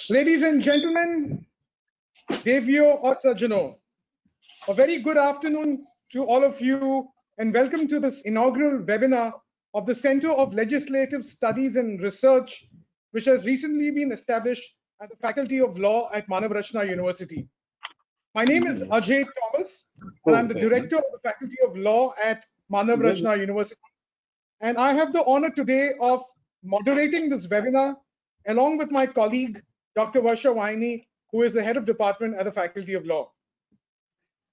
Ladies and gentlemen, Devio or Sajano, a very good afternoon to all of you and welcome to this inaugural webinar of the Center of Legislative Studies and Research, which has recently been established at the Faculty of Law at Manavrachna University. My name is Ajay Thomas, and I'm the Director of the Faculty of Law at Manavrachna University. And I have the honor today of moderating this webinar along with my colleague, Dr. Varsha Waini, who is the head of department at the Faculty of Law.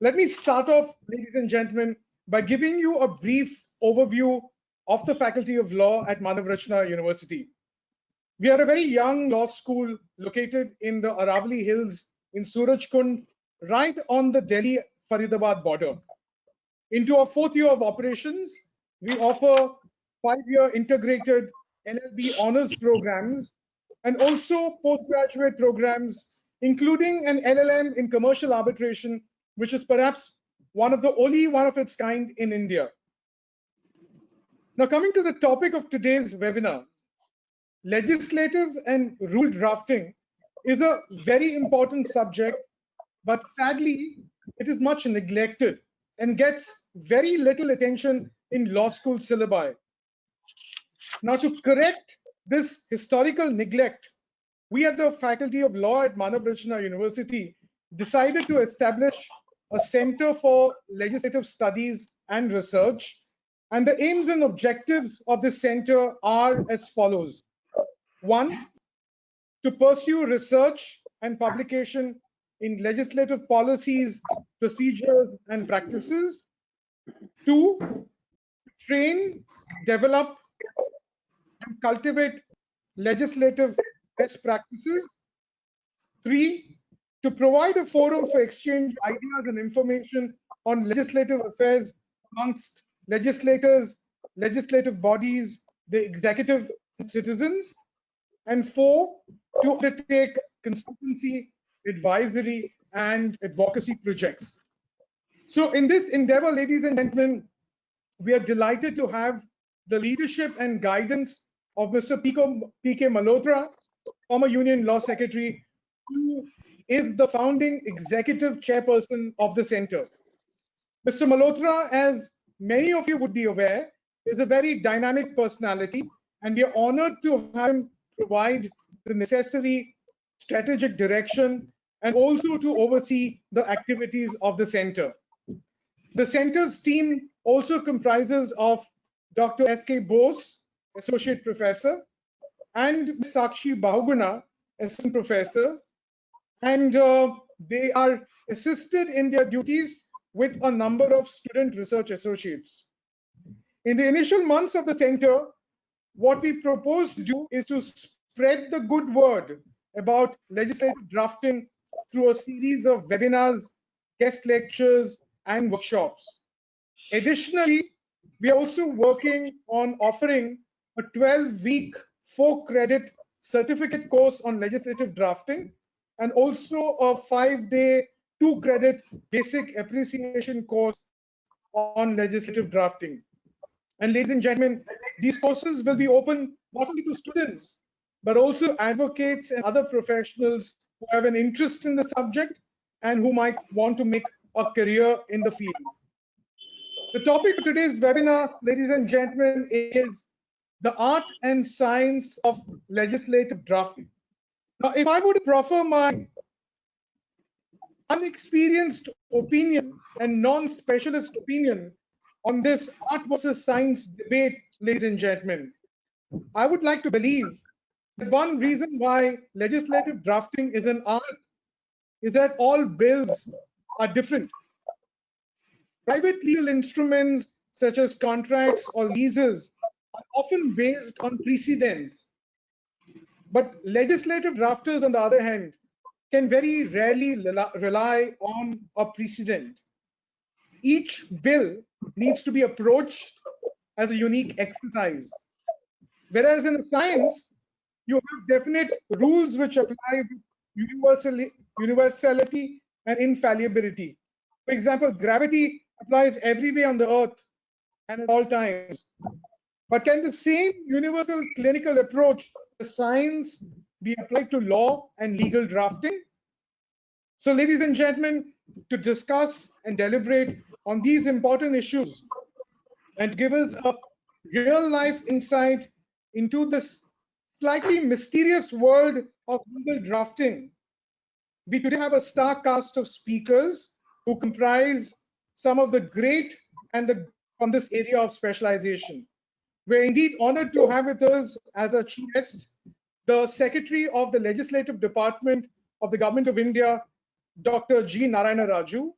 Let me start off, ladies and gentlemen, by giving you a brief overview of the Faculty of Law at Manavrachna University. We are a very young law school located in the Aravali Hills in Surajkund, right on the Delhi-Faridabad border. Into our fourth year of operations, we offer 5-year integrated LLB honors programs and also postgraduate programs, including an LLM in commercial arbitration, which is perhaps one of its kind in India. Now, coming to the topic of today's webinar, legislative and rule drafting is a very important subject, but sadly, it is much neglected and gets very little attention in law school syllabi. Now, to correct this historical neglect, we at the Faculty of Law at Manavrachna University decided to establish a Center for Legislative Studies and Research. And the aims and objectives of this center are as follows. 1, to pursue research and publication in legislative policies, procedures, and practices. 2, train, develop, and cultivate legislative best practices. 3, to provide a forum for exchange ideas and information on legislative affairs amongst legislators, legislative bodies, the executive, and citizens. And 4, to undertake consultancy, advisory, and advocacy projects. So in this endeavor, ladies and gentlemen, we are delighted to have the leadership and guidance of Mr. P.K. Malhotra, former Union Law Secretary, who is the founding executive chairperson of the center. Mr. Malhotra, as many of you would be aware, is a very dynamic personality, and we are honored to have him provide the necessary strategic direction and also to oversee the activities of the center. The center's team also comprises of Dr. S.K. Bose, Associate Professor, and Sakshi Bahuguna, Assistant Professor, and they are assisted in their duties with a number of student research associates. In the initial months of the center, what we propose to do is to spread the good word about legislative drafting through a series of webinars, guest lectures, and workshops. Additionally, we are also working on offering a 12-week 4-credit certificate course on legislative drafting and also a 5-day 2-credit basic appreciation course on legislative drafting. And ladies and gentlemen, these courses will be open not only to students, but also advocates and other professionals who have an interest in the subject and who might want to make a career in the field. The topic of today's webinar, ladies and gentlemen, is the art and science of legislative drafting. Now, if I would proffer my unexperienced opinion and non-specialist opinion on this art versus science debate, ladies and gentlemen, I would like to believe that one reason why legislative drafting is an art is that all bills are different. Private legal instruments such as contracts or leases are often based on precedents. But legislative drafters, on the other hand, can very rarely rely on a precedent. Each bill needs to be approached as a unique exercise. Whereas in science, you have definite rules which apply with universality and infallibility. For example, gravity applies everywhere on the earth and at all times. But can the same universal clinical approach science be applied to law and legal drafting? So, ladies and gentlemen, to discuss and deliberate on these important issues and give us a real life insight into this slightly mysterious world of legal drafting, we today have a star cast of speakers who comprise some of the great and from this area of specialization. We're indeed honored to have with us as a chief guest the Secretary of the Legislative Department of the Government of India, Dr. G. Narayana Raju.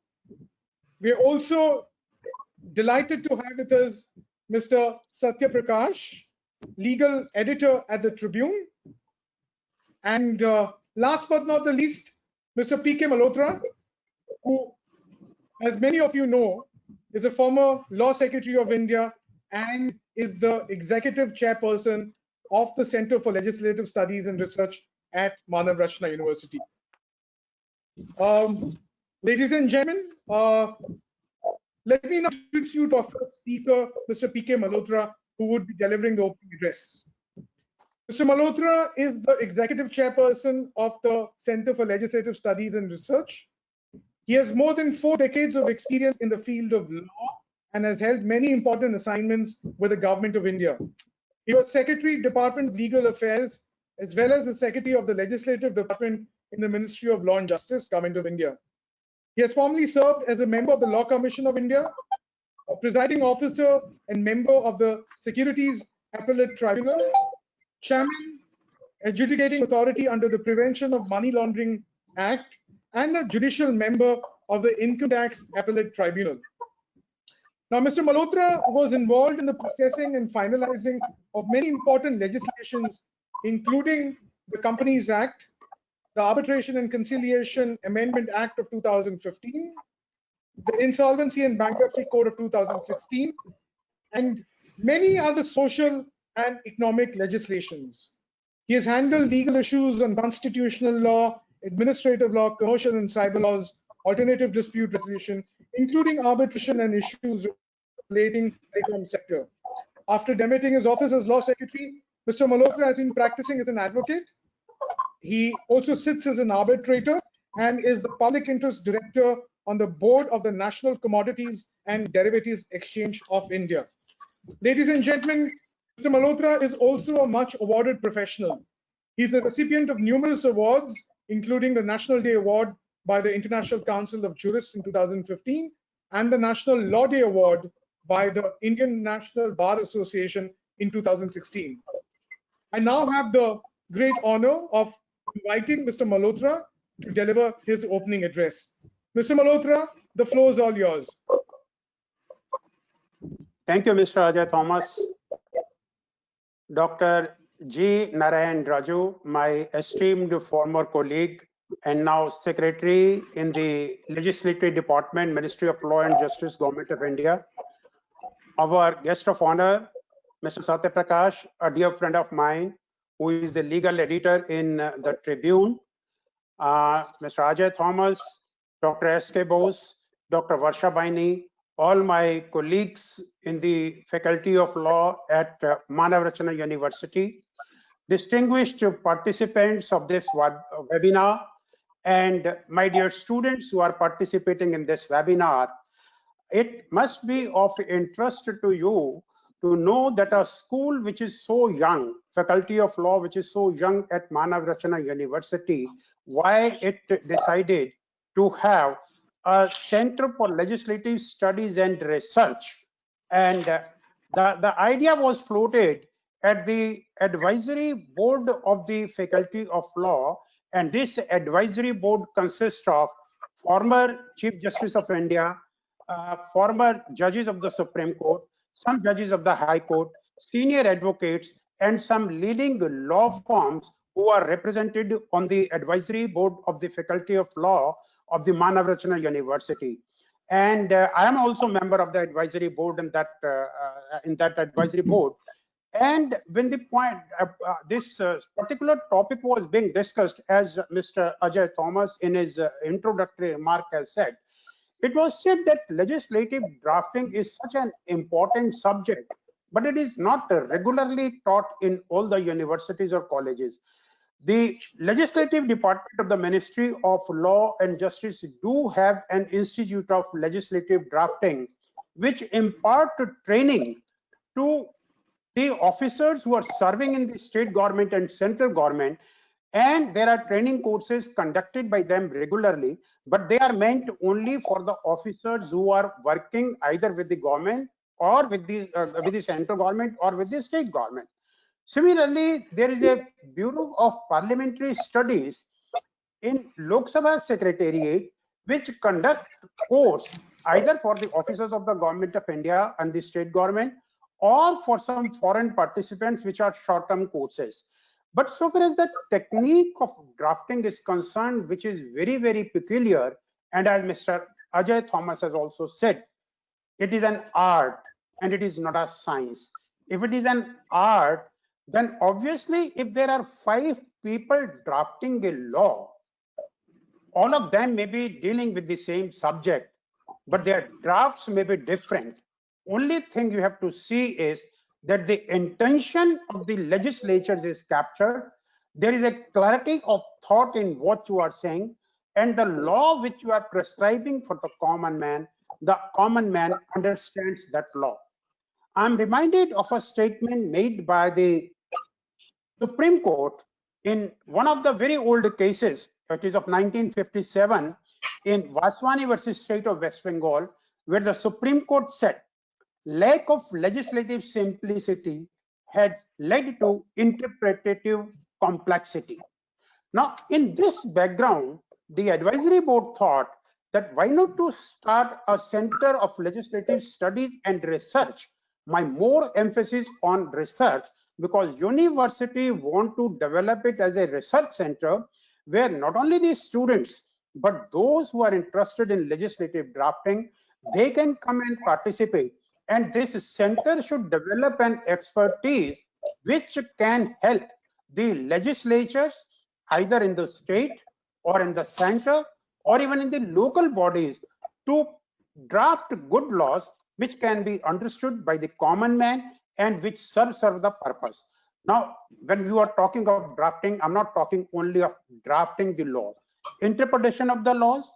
We're also delighted to have with us Mr. Satya Prakash, legal editor at the Tribune. And last but not the least, Mr. P.K. Malhotra, who, as many of you know, is a former Law Secretary of India and is the executive chairperson of the Center for Legislative Studies and Research at Manav Rachna University. Ladies and gentlemen, let me now introduce you to our first speaker, Mr. P.K. Malhotra, who would be delivering the opening address. Mr. Malhotra is the executive chairperson of the Center for Legislative Studies and Research. He has more than 4 decades of experience in the field of law and has held many important assignments with the Government of India. He was Secretary, Department of Legal Affairs, as well as the Secretary of the Legislative Department in the Ministry of Law and Justice, Government of India. He has formerly served as a member of the Law Commission of India, a presiding officer and member of the Securities Appellate Tribunal, chairman, adjudicating authority under the Prevention of Money Laundering Act, and a judicial member of the Income Tax Appellate Tribunal. Now, Mr. Malhotra was involved in the processing and finalizing of many important legislations, including the Companies Act, the Arbitration and Conciliation Amendment Act of 2015, the Insolvency and Bankruptcy Code of 2016, and many other social and economic legislations. He has handled legal issues on constitutional law, administrative law, commercial and cyber laws, alternative dispute resolution, including arbitration and issues relating to the telecom sector. After demitting his office as law secretary, Mr. Malhotra has been practicing as an advocate. He also sits as an arbitrator and is the public interest director on the board of the National Commodities and Derivatives Exchange of India. Ladies and gentlemen, Mr. Malhotra is also a much awarded professional. He's a recipient of numerous awards, including the National Day Award by the International Council of Jurists in 2015 and the National Law Day Award by the Indian National Bar Association in 2016. I now have the great honor of inviting Mr. Malhotra to deliver his opening address. Mr. Malhotra, the floor is all yours. Thank you, Mr. Ajay Thomas. Dr. G. Narayan Raju, my esteemed former colleague and now Secretary in the Legislative Department, Ministry of Law and Justice, Government of India. Our guest of honor, Mr. Satya Prakash, a dear friend of mine, who is the legal editor in the Tribune. Mr. Ajay Thomas, Dr. S.K. Bose, Dr. Varsha Baini, all my colleagues in the Faculty of Law at Manav Rachna University, distinguished participants of this webinar, and my dear students who are participating in this webinar. It must be of interest to you to know that a school which is so young, Faculty of Law which is so young at Manav Rachna University, why it decided to have a Center for Legislative Studies and Research. And the idea was floated at the advisory board of the Faculty of Law, and this advisory board consists of former Chief Justice of India, former judges of the Supreme Court, some judges of the High Court, senior advocates, and some leading law firms who are represented on the advisory board of the Faculty of Law of the Manav Rachna University. And I am also a member of the advisory board in that advisory board. And when the point, this particular topic was being discussed, as Mr. Ajay Thomas in his introductory remark has said, it was said that legislative drafting is such an important subject but it is not regularly taught in all the universities or colleges. The legislative department of the Ministry of Law and Justice do have an institute of legislative drafting, which impart training to the officers who are serving in the state government and central government, and there are training courses conducted by them regularly, but they are meant only for the officers who are working either with the government or with the central government or with the state government. Similarly, there is a Bureau of Parliamentary Studies in Lok Sabha Secretariat which conduct course either for the officers of the Government of India and the state government or for some foreign participants, which are short-term courses. But so far as the technique of drafting is concerned, which is very, very peculiar, and as Mr. Ajay Thomas has also said, it is an art and it is not a science. If it is an art, then obviously if there are 5 people drafting a law, all of them may be dealing with the same subject, but their drafts may be different. Only thing you have to see is that the intention of the legislatures is captured. There is a clarity of thought in what you are saying, and the law which you are prescribing for the common man understands that law. I'm reminded of a statement made by the Supreme Court in one of the very old cases, it is of 1957, in Vaswani versus State of West Bengal, where the Supreme Court said lack of legislative simplicity had led to interpretative complexity. Now, in this background, the advisory board thought that why not to start a center of legislative studies and research. My more emphasis on research, because university want to develop it as a research center where not only the students but those who are interested in legislative drafting, they can come and participate, and this center should develop an expertise which can help the legislatures either in the state or in the center or even in the local bodies to draft good laws which can be understood by the common man and which serve the purpose. Now, when you are talking of drafting, I'm not talking only of drafting the law. Interpretation of the laws,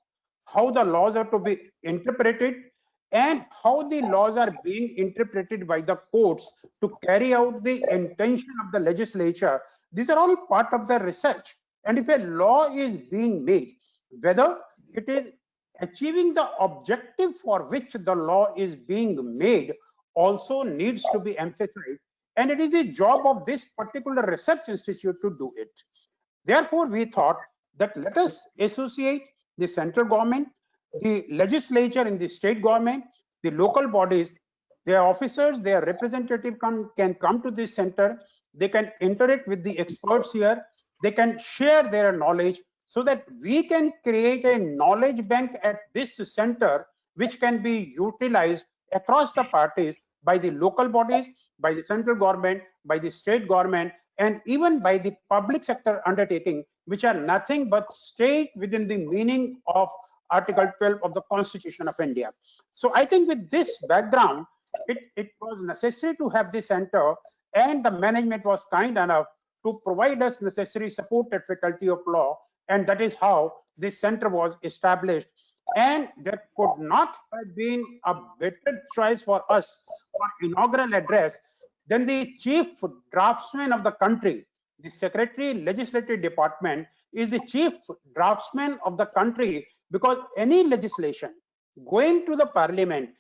how the laws are to be interpreted, and how the laws are being interpreted by the courts to carry out the intention of the legislature. These are all part of the research. And if a law is being made, whether it is achieving the objective for which the law is being made also needs to be emphasized. And it is the job of this particular research institute to do it. Therefore, we thought that let us associate the central government, the legislature in the state government, the local bodies, their officers, their representative can come to this center. They can interact with the experts here. They can share their knowledge so that we can create a knowledge bank at this center, which can be utilized across the parties by the local bodies, by the central government, by the state government, and even by the public sector undertaking, which are nothing but state within the meaning of Article 12 of the Constitution of India. So I think with this background, it was necessary to have this center, and the management was kind enough to provide us necessary support at Faculty of Law, and that is how this center was established. And there could not have been a better choice for us for inaugural address than the chief draftsman of the country. The Secretary Legislative Department is the chief draftsman of the country, because any legislation going to the parliament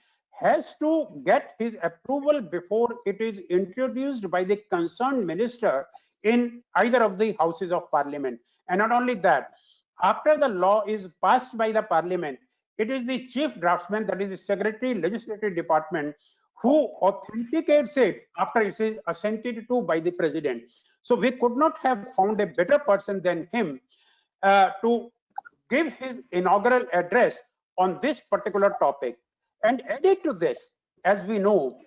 has to get his approval before it is introduced by the concerned minister in either of the houses of parliament. And not only that, after the law is passed by the parliament, it is the chief draftsman, that is the Secretary Legislative Department, who authenticates it after it is assented to by the president. So we could not have found a better person than him to give his inaugural address on this particular topic. And added to this, as we know,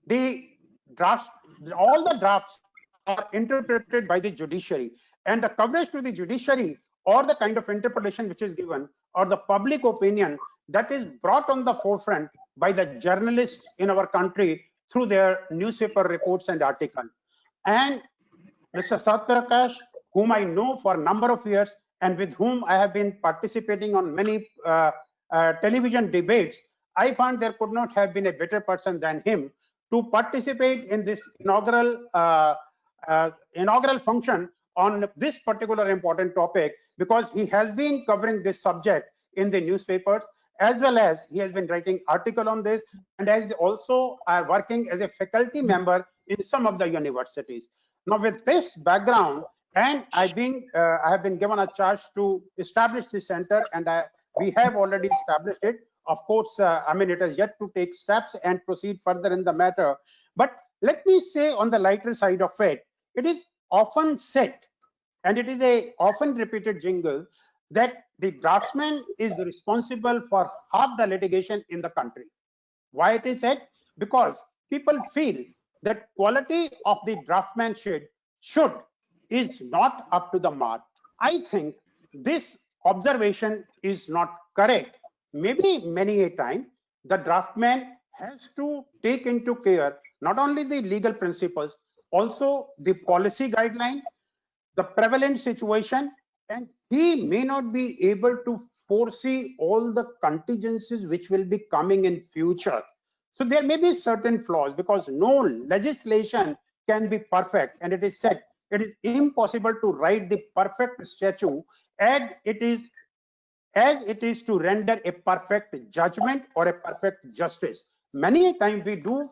the drafts, all the drafts are interpreted by the judiciary, and the coverage to the judiciary or the kind of interpretation which is given or the public opinion that is brought on the forefront by the journalists in our country through their newspaper reports and articles. And Mr. Satprakash, whom I know for a number of years and with whom I have been participating on many television debates, I found there could not have been a better person than him to participate in this inaugural function on this particular important topic, because he has been covering this subject in the newspapers, as well as he has been writing article on this, and is also working as a faculty member in some of the universities. Now, with this background, and I have been given a charge to establish this center, and we have already established it. Of course, I mean, it has yet to take steps and proceed further in the matter. But let me say, on the lighter side of it, it is often said, and it is a often repeated jingle, that the draftsman is responsible for half the litigation in the country. Why it is said? Because people feel that quality of the draftsmanship is not up to the mark. I think this observation is not correct. Maybe many a time the draftman has to take into care not only the legal principles, also the policy guideline, the prevalent situation, and he may not be able to foresee all the contingencies which will be coming in future. So there may be certain flaws, because no legislation can be perfect, and it is said it is impossible to write the perfect statute as it is to render a perfect judgment or a perfect justice. Many a time we do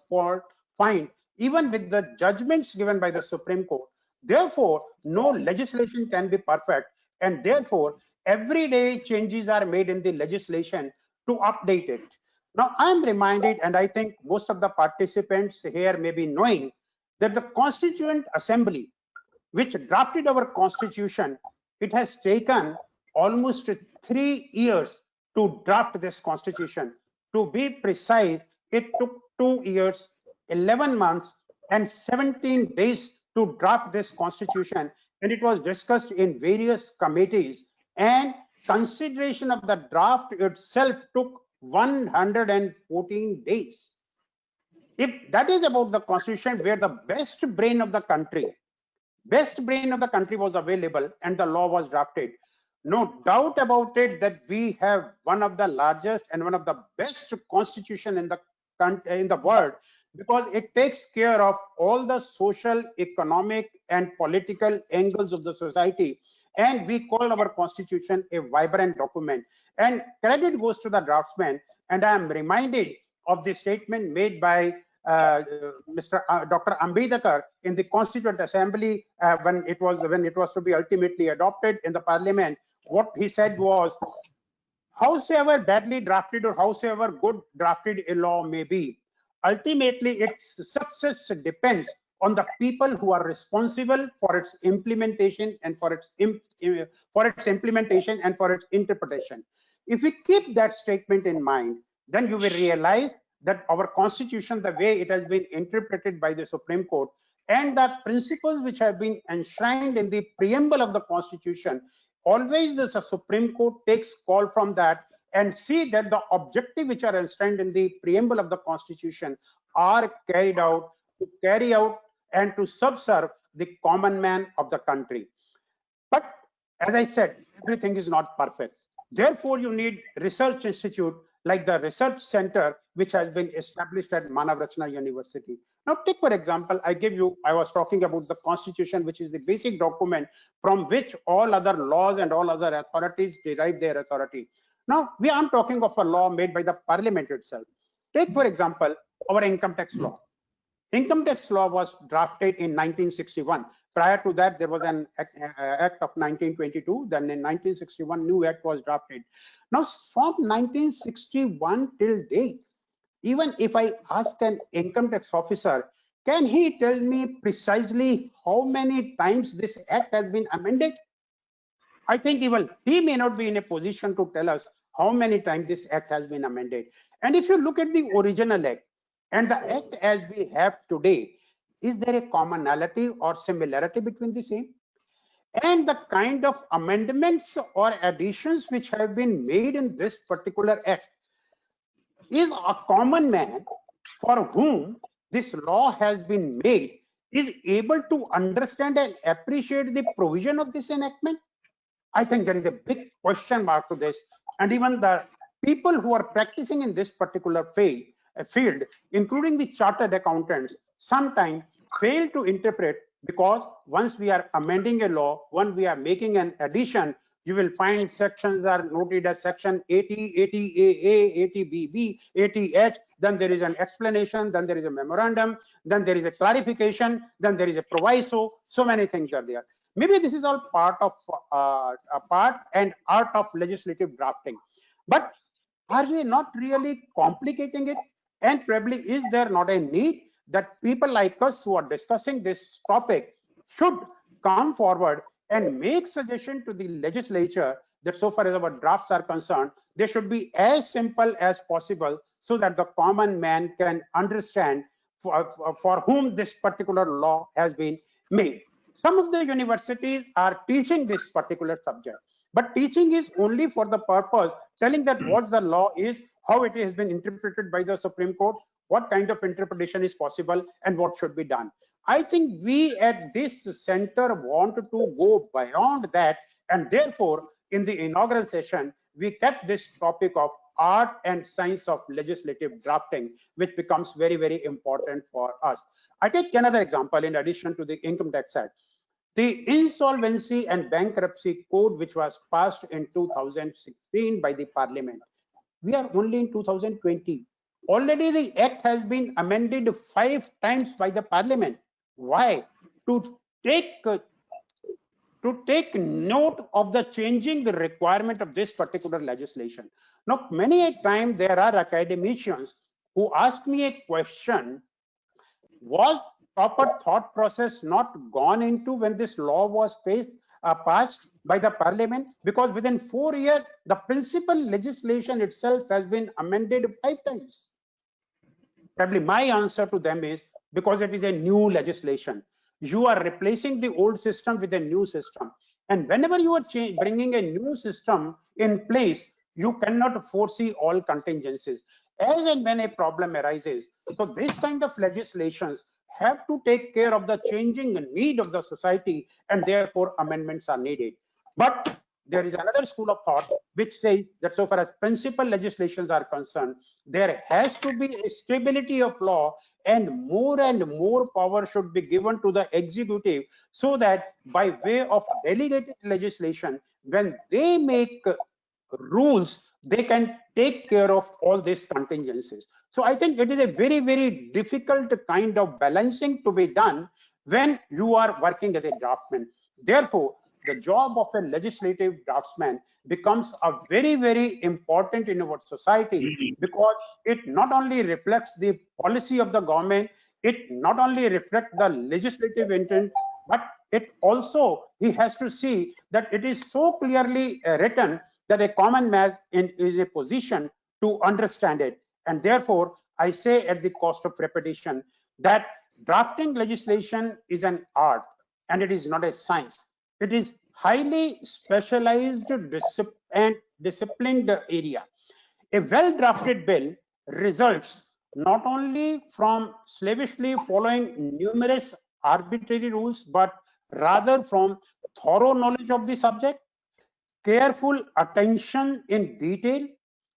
find, even with the judgments given by the Supreme Court, therefore no legislation can be perfect, and therefore every day changes are made in the legislation to update it. Now I'm reminded, and I think most of the participants here may be knowing, that the Constituent Assembly, which drafted our constitution, it has taken almost 3 years to draft this constitution. To be precise, it took 2 years, 11 months, and 17 days to draft this constitution, and it was discussed in various committees, and consideration of the draft itself took 114 days. If that is about the constitution, where the best brain of the country was available and the law was drafted, no doubt about it that we have one of the largest and one of the best constitution in the world, because it takes care of all the social, economic, and political angles of the society, and we call our constitution a vibrant document. And credit goes to the draftsman, and I am reminded of the statement made by Dr. Ambedkar in the Constituent Assembly when it was to be ultimately adopted in the Parliament. What he said was, howsoever badly drafted or howsoever good drafted a law may be, ultimately its success depends on the people who are responsible for its implementation and for its implementation and for its interpretation. If we keep that statement in mind, then you will realize that our constitution, the way it has been interpreted by the Supreme Court, and the principles which have been enshrined in the preamble of the constitution, always the Supreme Court takes call from that and see that the objective which are enshrined in the preamble of the constitution are carried out to carry out and to subserve the common man of the country. But as I said, everything is not perfect. Therefore, you need research institute like the research center which has been established at Manav Rachna University. Now take for example, I was talking about the constitution, which is the basic document from which all other laws and all other authorities derive their authority. Now I'm talking of a law made by the Parliament itself. Take for example, our income tax law. Income tax law was drafted in 1961. Prior to that, there was an act of 1922. Then in 1961, new act was drafted. Now, from 1961 till date, even if I ask an income tax officer, can he tell me precisely how many times this act has been amended? I think even he may not be in a position to tell us how many times this act has been amended. And if you look at the original act and the act as we have today, is there a commonality or similarity between the same? And the kind of amendments or additions which have been made in this particular act, is a common man for whom this law has been made is able to understand and appreciate the provision of this enactment? I think there is a big question mark to this. And even the people who are practicing in this particular field, including the chartered accountants, sometimes fail to interpret, because once we are amending a law, when we are making an addition, you will find sections are noted as section 80, 80AA, 80BB, 80H. Then there is an explanation, then there is a memorandum, then there is a clarification, then there is a proviso. So many things are there. Maybe this is all part of a part and art of legislative drafting. But are we not really complicating it? And probably is there not a need that people like us who are discussing this topic should come forward and make suggestion to the legislature that so far as our drafts are concerned, they should be as simple as possible so that the common man can understand for whom this particular law has been made. Some of the universities are teaching this particular subject, but teaching is only for the purpose telling that what the law is, how it has been interpreted by the Supreme Court, what kind of interpretation is possible, and what should be done. I think we at this center want to go beyond that, and therefore in the inaugural session we kept this topic of art and science of legislative drafting, which becomes very, very important for us. I take another example in addition to the Income Tax Act. The Insolvency and Bankruptcy Code, which was passed in 2016 by the Parliament. We are only in 2020. Already the Act has been amended 5 times by the Parliament. Why? To take note of the changing requirement of this particular legislation. Now, many a time there are academicians who ask me a question: was proper thought process not gone into when this law was passed by the Parliament? Because within 4 years, the principal legislation itself has been amended 5 times. Probably my answer to them is because it is a new legislation. You are replacing the old system with a new system. And whenever you are bringing a new system in place, you cannot foresee all contingencies. As and when a problem arises, so this kind of legislations have to take care of the changing need of the society, and therefore amendments are needed. But there is another school of thought which says that so far as principal legislations are concerned, there has to be a stability of law, and more power should be given to the executive, so that by way of delegated legislation, when they make rules, they can take care of all these contingencies. So I think it is a very, very difficult kind of balancing to be done when you are working as a draftsman. Therefore, the job of a legislative draftsman becomes a very, very important in our society, because it not only reflects the policy of the government, it not only reflects the legislative intent, but it also, he has to see that it is so clearly written that a common man is a position to understand it. And therefore, I say at the cost of repetition that drafting legislation is an art and it is not a science. It is highly specialized and disciplined area. A well-drafted bill results not only from slavishly following numerous arbitrary rules, but rather from thorough knowledge of the subject, careful attention in detail,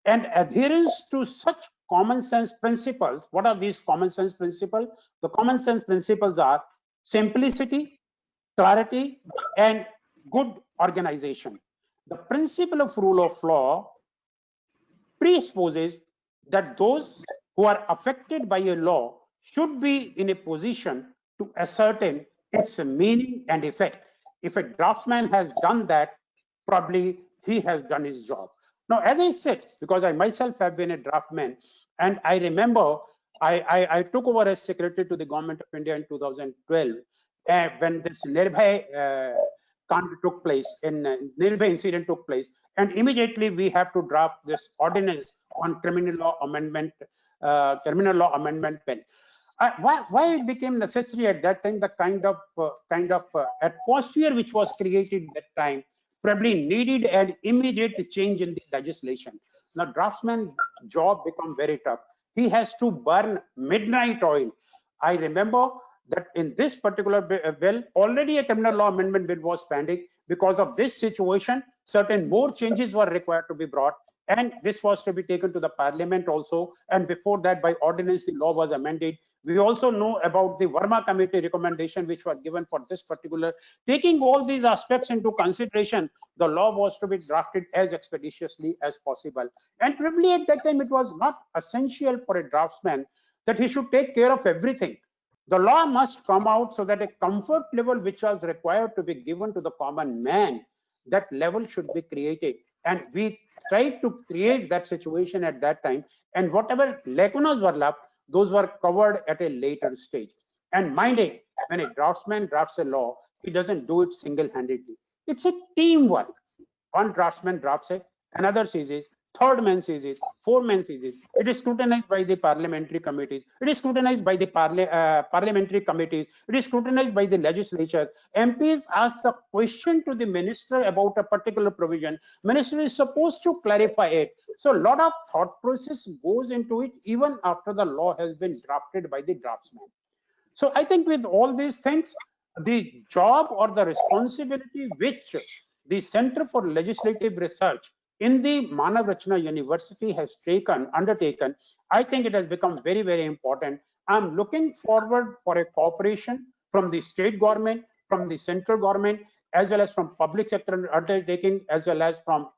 and adherence to such common sense principles. What are these common sense principles? The common sense principles are simplicity, clarity, and good organization. The principle of rule of law presupposes that those who are affected by a law should be in a position to ascertain its meaning and effect. If a draftsman has done that, probably he has done his job. Now, as I said, because I myself have been a draftman, and I remember I took over as secretary to the government of India in 2012, when this Nirbhay took place, Nirbhay incident took place, and immediately we have to draft this ordinance on criminal law amendment bill. Why it became necessary at that time? The kind of atmosphere which was created at that time probably needed an immediate change in the legislation. Now, draftsman's job become very tough. He has to burn midnight oil. I remember that in this particular bill, already a criminal law amendment bill was pending. Because of this situation, certain more changes were required to be brought, and this was to be taken to the parliament also. And before that, by ordinance, the law was amended. We also know about the Verma committee recommendation, which was given for this particular. Taking all these aspects into consideration, the law was to be drafted as expeditiously as possible. And probably at that time, it was not essential for a draftsman that he should take care of everything. The law must come out so that a comfort level which was required to be given to the common man, that level should be created. And we tried to create that situation at that time. And whatever lacunas were left, those were covered at a later stage. And mind it, when a draftsman drafts a law, he doesn't do it single-handedly. It's a teamwork. One draftsman drafts it, another sees it, third man sees it, fourth man sees it. It is scrutinized by the parliamentary committees. It is scrutinized by the parliamentary committees. It is scrutinized by the legislature. MPs ask the question to the minister about a particular provision. Minister is supposed to clarify it. So a lot of thought process goes into it even after the law has been drafted by the draftsman. So I think with all these things, the job or the responsibility which the Center for Legislative Research in the Manav Rachna University has undertaken, I think it has become very, very important. I'm looking forward for a cooperation from the state government, from the central government, as well as from public sector undertaking, as well as from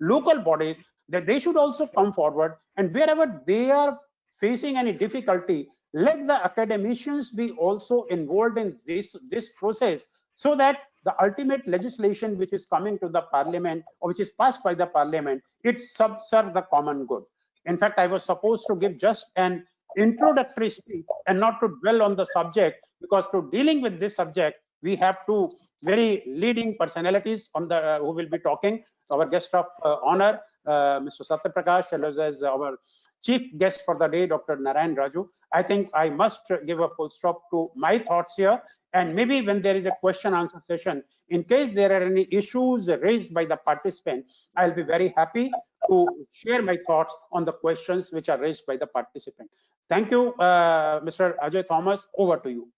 local bodies, that they should also come forward, and wherever they are facing any difficulty, let the academicians be also involved in this process, so that the ultimate legislation which is coming to the parliament or which is passed by the parliament, it subserves the common good. In fact, I was supposed to give just an introductory speech and not to dwell on the subject, because to dealing with this subject, we have two very leading personalities on the who will be talking. Our guest of honor, Mr. Satya Prakash, as well as our chief guest for the day, Dr. Narayan Raju. I think I must give a full stop to my thoughts here. And maybe when there is a question answer session, in case there are any issues raised by the participant, I'll be very happy to share my thoughts on the questions which are raised by the participant. Thank you, Mr. Ajay Thomas. Over to you.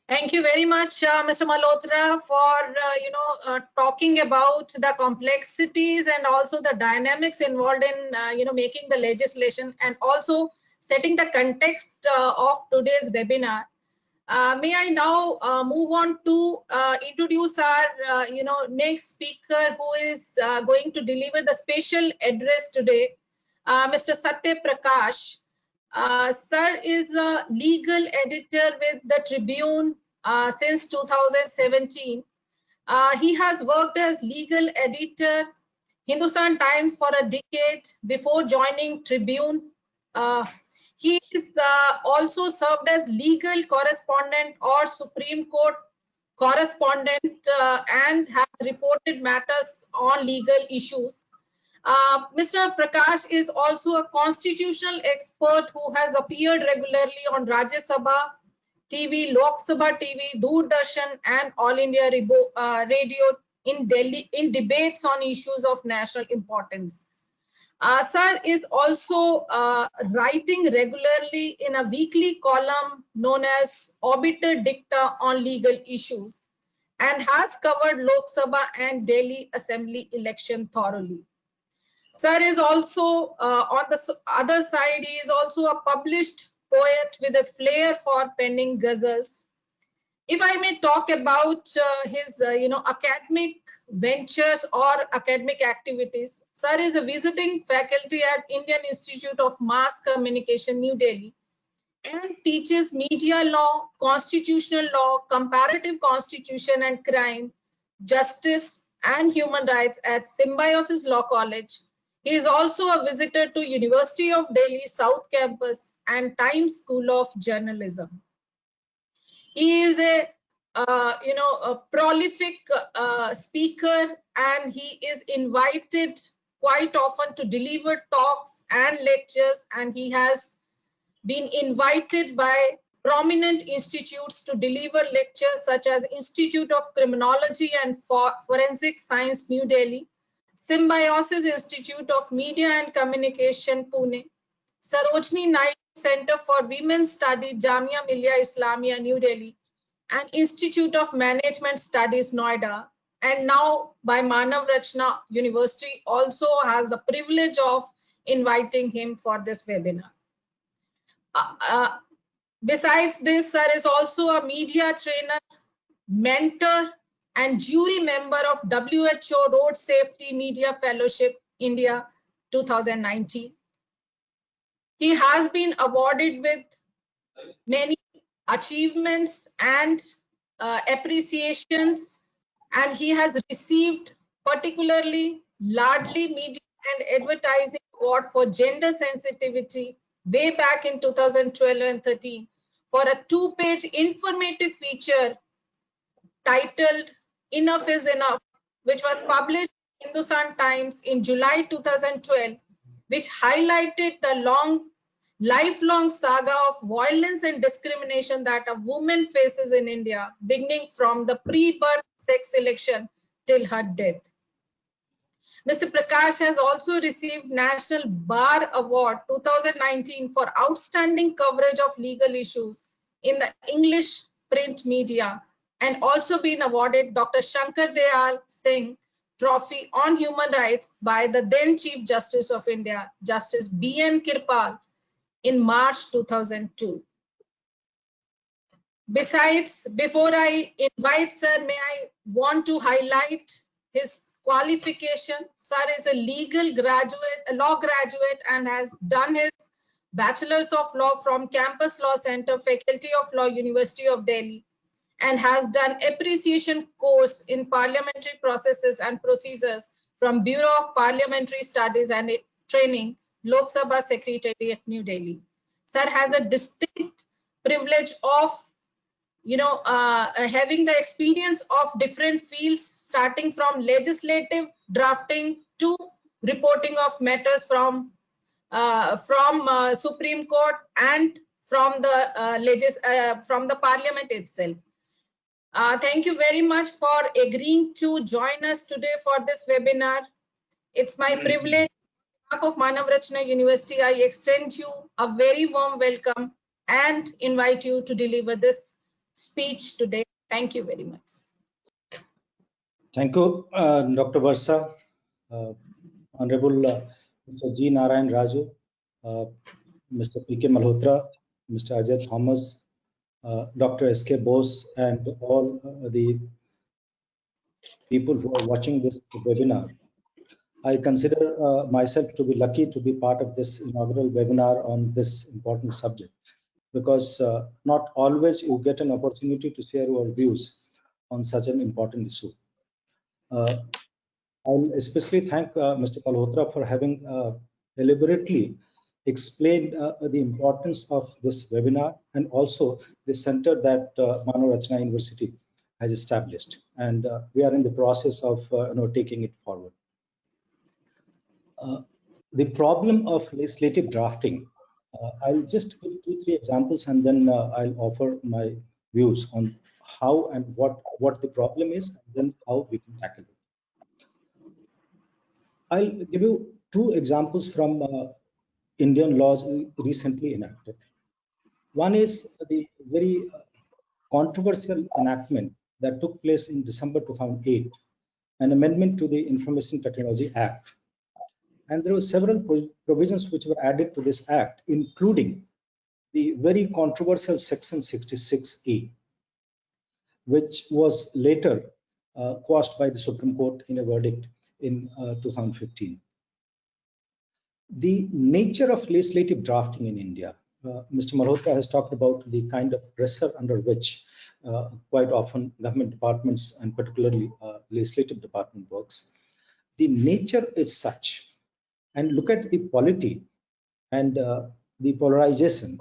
Thank you very much, Mr. Malhotra, for talking about the complexities and also the dynamics involved in making the legislation, and also setting the context of today's webinar. May I now move on to introduce our next speaker, who is going to deliver the special address today, Mr. Satya Prakash. Sir is a legal editor with the Tribune since 2017. He has worked as legal editor, Hindustan Times for a decade before joining Tribune. He is also served as legal correspondent or Supreme Court correspondent and has reported matters on legal issues. Mr. Prakash is also a constitutional expert who has appeared regularly on Rajya Sabha TV, Lok Sabha TV, Doordarshan, and All India Radio in Delhi in debates on issues of national importance. Sir is also writing regularly in a weekly column known as Obiter Dicta on legal issues, and has covered Lok Sabha and Delhi Assembly election thoroughly. Sir is also, on the other side, he is also a published poet with a flair for penning ghazals. If I may talk about his, academic ventures or academic activities, Sir is a visiting faculty at Indian Institute of Mass Communication, New Delhi, and teaches media law, constitutional law, comparative constitution and crime, justice, and human rights at Symbiosis Law College. He is also a visitor to University of Delhi South Campus and Times School of Journalism. He is a prolific speaker, and he is invited quite often to deliver talks and lectures, and he has been invited by prominent institutes to deliver lectures such as Institute of Criminology and Forensic Science, New Delhi, Symbiosis Institute of Media and Communication, Pune, Sarojini Naidu Center for Women's Studies, Jamia Millia Islamia, New Delhi, and Institute of Management Studies, Noida, and now by Manav Rachna University also has the privilege of inviting him for this webinar. Besides this, sir is also a media trainer, mentor, and jury member of WHO Road Safety Media Fellowship, India 2019. He has been awarded with many achievements and appreciations, and he has received particularly Ladli Media and Advertising Award for Gender Sensitivity way back in 2012 and 13 for a 2-page informative feature titled Enough is Enough, which was published in Hindustan Times in July 2012, which highlighted the lifelong saga of violence and discrimination that a woman faces in India, beginning from the pre-birth sex selection till her death. Mr. Prakash has also received National Bar Award 2019 for outstanding coverage of legal issues in the English print media, and also been awarded Dr. Shankar Dayal Singh Trophy on Human Rights by the then Chief Justice of India, Justice B.N. Kirpal, in March 2002. Besides, before I invite sir, may I want to highlight his qualification. Sir is a law graduate, and has done his Bachelor's of Law from Campus Law Center, Faculty of Law, University of Delhi, and has done appreciation course in parliamentary processes and procedures from Bureau of Parliamentary Studies and Training, Lok Sabha Secretariat, New Delhi. Sir has a distinct privilege of having the experience of different fields, starting from legislative drafting to reporting of matters from Supreme Court and from the Parliament itself. Thank you very much for agreeing to join us today for this webinar. It's my privilege. On behalf of Manav Rachna University, I extend you a very warm welcome and invite you to deliver this speech today. Thank you very much. Thank you, Dr. Varsa, Honorable Mr. G. Narayan Raju, Mr. P.K. Malhotra, Mr. Ajay Thomas, Dr. S.K. Bose, and all the people who are watching this webinar. I consider myself to be lucky to be part of this inaugural webinar on this important subject, because not always you get an opportunity to share your views on such an important issue. I'll especially thank Mr. Malhotra for having deliberately explained the importance of this webinar, and also the center that Manav Rachna University has established, and we are in the process of taking it forward. The problem of legislative drafting, I'll just give 2-3 examples, and then I'll offer my views on how and what the problem is, and then how we can tackle it. I'll give you 2 examples from Indian laws recently enacted. One is the very controversial enactment that took place in December 2008, an amendment to the Information Technology Act. And there were several provisions which were added to this act, including the very controversial Section 66A, which was later quashed by the Supreme Court in a verdict in 2015. The nature of legislative drafting in India, Mr. Malhotra has talked about the kind of pressure under which quite often government departments, and particularly legislative department, works. The nature is such, and look at the polity and the polarization.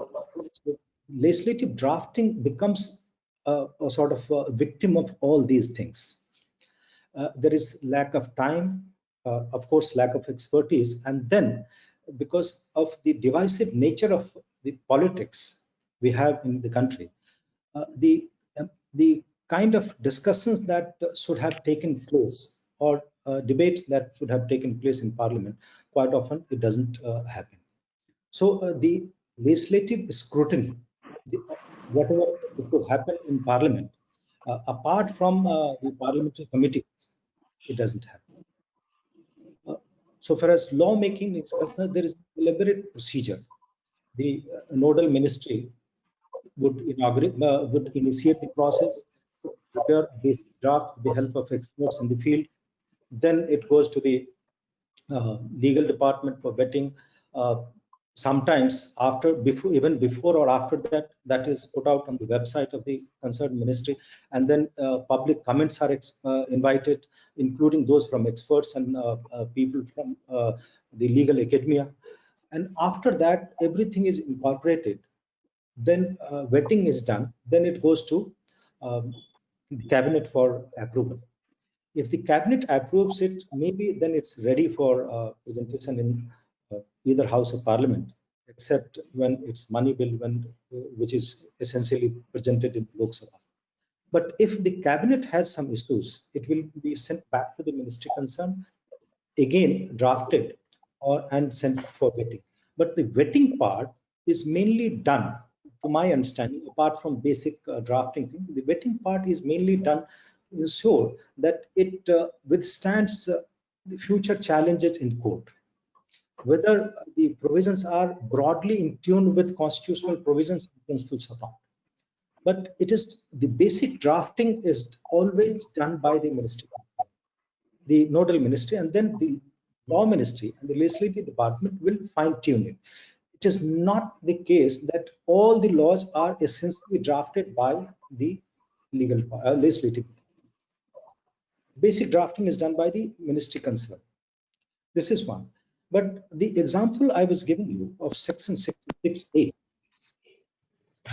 So legislative drafting becomes a sort of a victim of all these things. There is lack of time, of course, lack of expertise, and then because of the divisive nature of the politics we have in the country, the kind of discussions that should have taken place, or debates that should have taken place in Parliament, quite often it doesn't happen. So the legislative scrutiny, whatever it could happen in Parliament, apart from the parliamentary committees, it doesn't happen. So far as lawmaking is concerned, there is a elaborate procedure. The nodal ministry would initiate the process, prepare a basic draft with the help of experts in the field. Then it goes to the legal department for vetting. Sometimes even before or after that, that is put out on the website of the concerned ministry, and then public comments are invited, including those from experts and people from the legal academia. And after that, everything is incorporated. Then vetting is done. Then it goes to the cabinet for approval. If the cabinet approves it, maybe then it's ready for presentation in either house of parliament, except when it's money bill, which is essentially presented in Lok Sabha. But if the cabinet has some issues, it will be sent back to the ministry concerned, again drafted and sent for vetting. But the vetting part is mainly done, to my understanding, apart from basic drafting thing, the vetting part is mainly done to ensure that it withstands the future challenges in court. Whether the provisions are broadly in tune with constitutional provisions and principles or not. But it is the basic drafting is always done by the ministry, the nodal ministry, and then the law ministry and the legislative department will fine-tune it. It is not the case that all the laws are essentially drafted by the legislative. Basic drafting is done by the ministry concerned. This is one. But the example I was giving you of section 66A,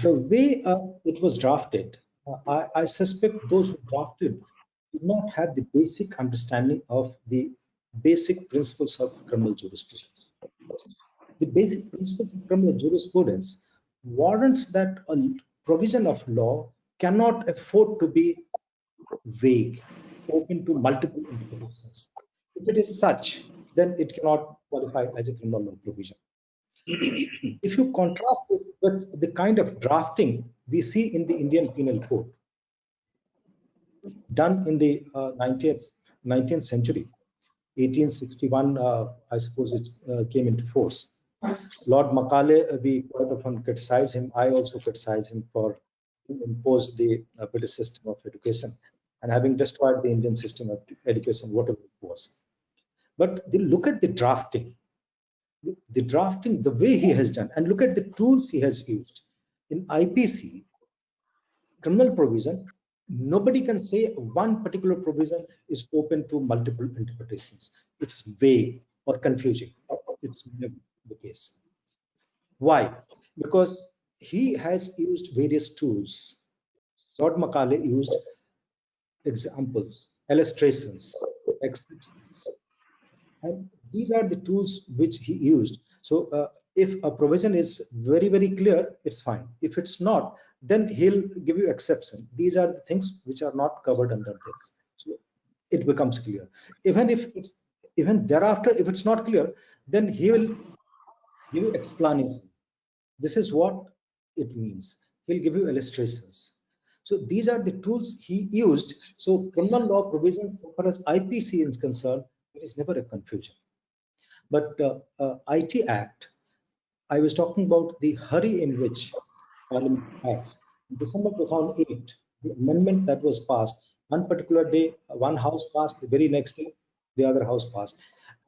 the way it was drafted, I suspect those who drafted did not have the basic understanding of the basic principles of criminal jurisprudence. The basic principles of criminal jurisprudence warrants that a provision of law cannot afford to be vague, open to multiple interpretations. If it is such, then it cannot qualify as a criminal law provision. If you contrast it with the kind of drafting we see in the Indian Penal Code, done in the 19th century, 1861, I suppose it came into force. Lord Macaulay, we quite often criticize him. I also criticize him for imposed the British system of education and having destroyed the Indian system of education, whatever it was. But look at the drafting. The drafting, the way he has done, and look at the tools he has used. In IPC, criminal provision, nobody can say one particular provision is open to multiple interpretations. It's vague or confusing. It's never the case. Why? Because he has used various tools. Lord Macaulay used examples, illustrations, exceptions, and these are the tools which he used. So if a provision is very, very clear, it's fine. If it's not, then he'll give you exception. These are the things which are not covered under this. So it becomes clear. Even thereafter, if it's not clear, then he will give you explanation. This is what it means. He'll give you illustrations. So these are the tools he used. So criminal law provisions, as far as IPC is concerned, there is never a confusion. But IT Act, I was talking about the hurry in which Parliament acts. In December 2008, the amendment that was passed, one particular day, one house passed, the very next day, the other house passed.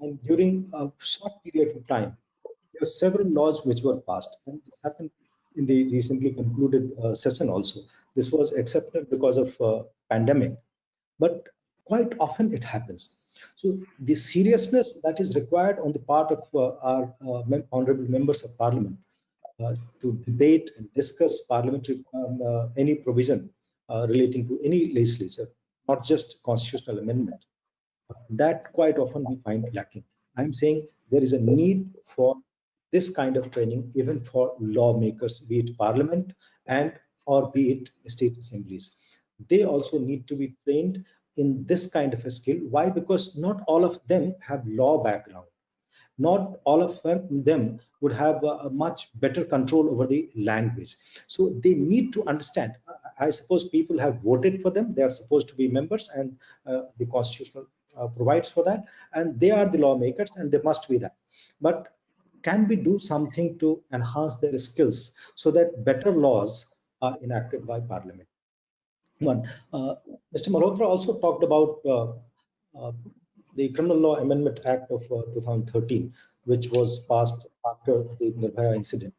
And during a short period of time, there were several laws which were passed. And this happened in the recently concluded session also. This was exceptional because of pandemic. But quite often it happens. So the seriousness that is required on the part of our honorable members of parliament to debate and discuss parliamentary any provision relating to any legislature, not just constitutional amendment, that quite often we find lacking. I'm saying there is a need for this kind of training even for lawmakers, be it parliament and or be it state assemblies. They also need to be trained in this kind of a skill. Why? Because not all of them have law background. not all of them would have a much better control over the language. So they need to understand. I suppose people have voted for them. They are supposed to be members, and the constitution provides for that. And they are the lawmakers, and they must be that. But can we do something to enhance their skills so that better laws are enacted by Parliament? One, Mr. Malhotra also talked about the Criminal Law Amendment Act of 2013, which was passed after the Nirbhaya incident.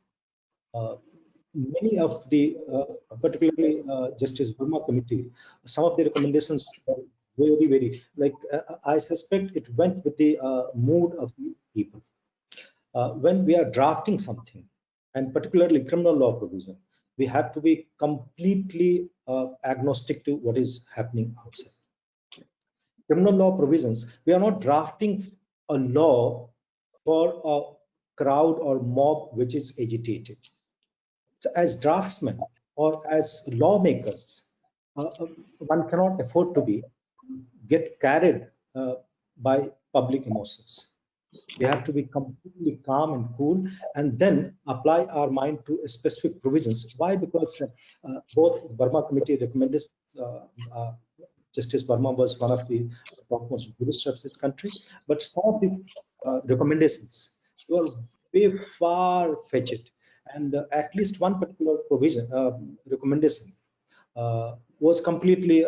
Many of the, particularly Justice Verma committee, some of the recommendations are very, like, I suspect it went with the mood of the people. When we are drafting something, and particularly criminal law provision, we have to be completely agnostic to what is happening outside. Criminal law provisions, we are not drafting a law for a crowd or mob which is agitated. So as draftsmen or as lawmakers, one cannot afford to get carried by public emotions. We have to be completely calm and cool, and then apply our mind to specific provisions. Why? Because both Verma committee recommended, Justice Verma was one of the topmost jurists of this country, but some of the recommendations were way far-fetched, and at least one particular provision recommendation was completely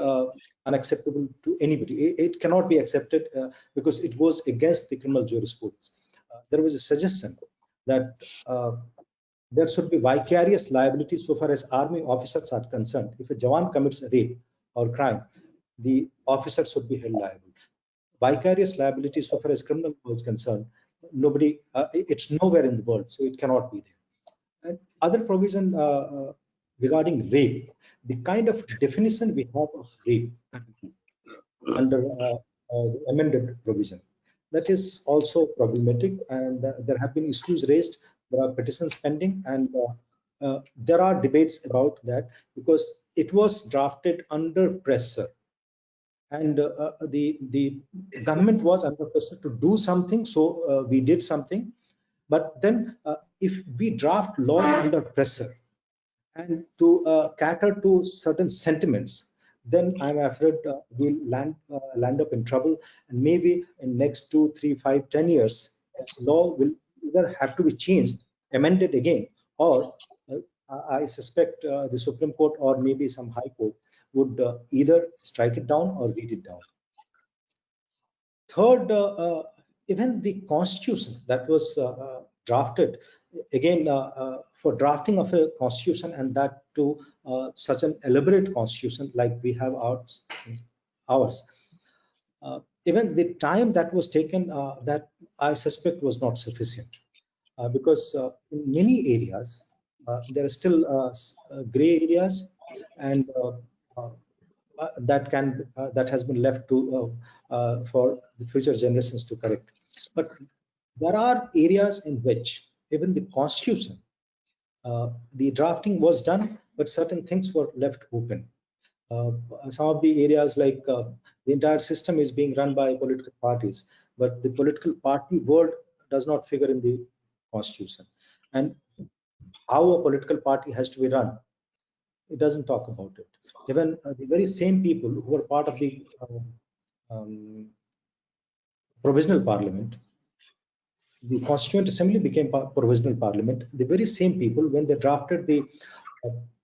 unacceptable to anybody. It cannot be accepted because it goes against the criminal jurisprudence. There was a suggestion that there should be vicarious liability so far as army officers are concerned. If a Jawan commits a rape or crime, the officer should be held liable. Vicarious liability so far as criminal law is concerned, nobody, it's nowhere in the world, so it cannot be there. And other provision regarding rape, the kind of definition we have of rape under amended provision, that is also problematic, and there have been issues raised. There are petitions pending, and there are debates about that because it was drafted under pressure, and the government was under pressure to do something, so we did something. But then if we draft laws under pressure and to cater to certain sentiments, then I'm afraid we'll land up in trouble. And maybe in next 2, 3, 5, 10 years, law will either have to be changed, amended again, or I suspect the Supreme Court or maybe some High Court would either strike it down or read it down. Third, even the Constitution that was drafted, again, for drafting of a constitution, and that to such an elaborate constitution like we have ours, even the time that was taken, that I suspect was not sufficient, because in many areas there are still gray areas, and that has been left to for the future generations to correct. But there are areas in which even the Constitution, the drafting was done, but certain things were left open. Some of the areas, like the entire system is being run by political parties, but the political party word does not figure in the Constitution. And how a political party has to be run, it doesn't talk about it. Even the very same people who are part of the provisional parliament, the Constituent Assembly became provisional parliament. The very same people, when they drafted the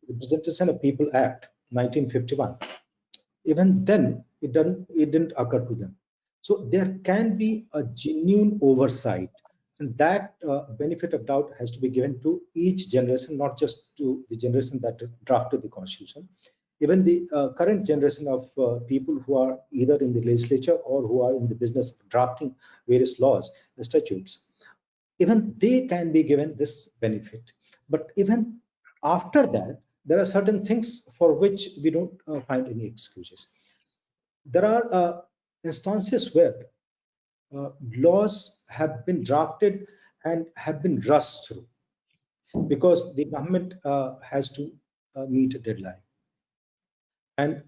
Representation of People Act 1951, even then it didn't occur to them. So there can be a genuine oversight, and that benefit of doubt has to be given to each generation, not just to the generation that drafted the Constitution. Even the current generation of people who are either in the legislature or who are in the business of drafting various laws, the statutes, even they can be given this benefit. But even after that, there are certain things for which we don't find any excuses. There are instances where laws have been drafted and have been rushed through because the government has to meet a deadline. And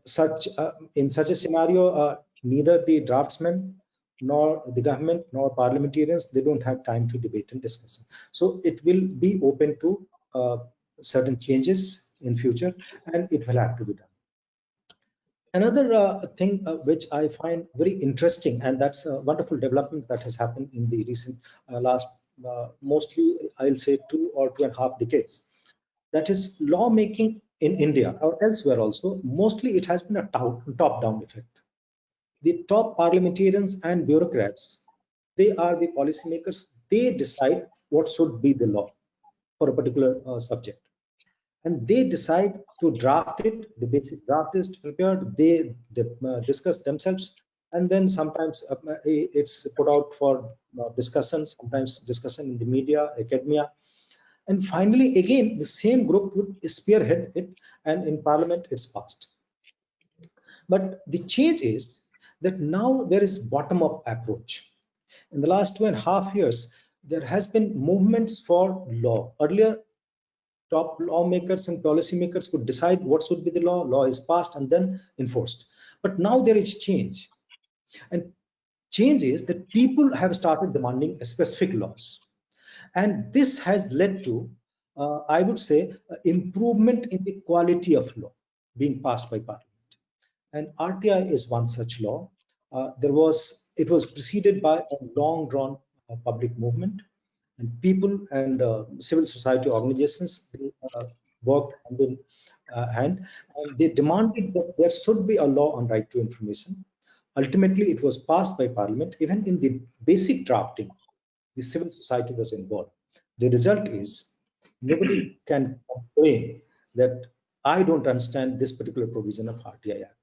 in such a scenario, neither the draftsman nor the government, nor parliamentarians, they don't have time to debate and discuss. So it will be open to certain changes in future, and it will have to be done. Another thing which I find very interesting, and that's a wonderful development that has happened in the recent last, mostly I'll say 2.5 decades. That is lawmaking in India or elsewhere also. Mostly it has been a top-down effect. The top parliamentarians and bureaucrats, they are the policymakers. They decide what should be the law for a particular subject, and they decide to draft it. The basic draft is prepared. They discuss themselves, and then sometimes it's put out for discussion. Sometimes discussion in the media, academia, and finally, again, the same group would spearhead it, and in Parliament, it's passed. But the change is that now there is bottom-up approach. In the last 2.5 years, there has been movements for law. Earlier, top lawmakers and policymakers would decide what should be the law. Law is passed and then enforced. But now there is change. And change is that people have started demanding specific laws. And this has led to, I would say, improvement in the quality of law being passed by Parliament. And RTI is one such law. It was preceded by a long-drawn public movement, and people and civil society organizations worked hand in hand, and they demanded that there should be a law on right to information. Ultimately, it was passed by Parliament. Even in the basic drafting, the civil society was involved. The result is nobody can complain that I don't understand this particular provision of RTI Act.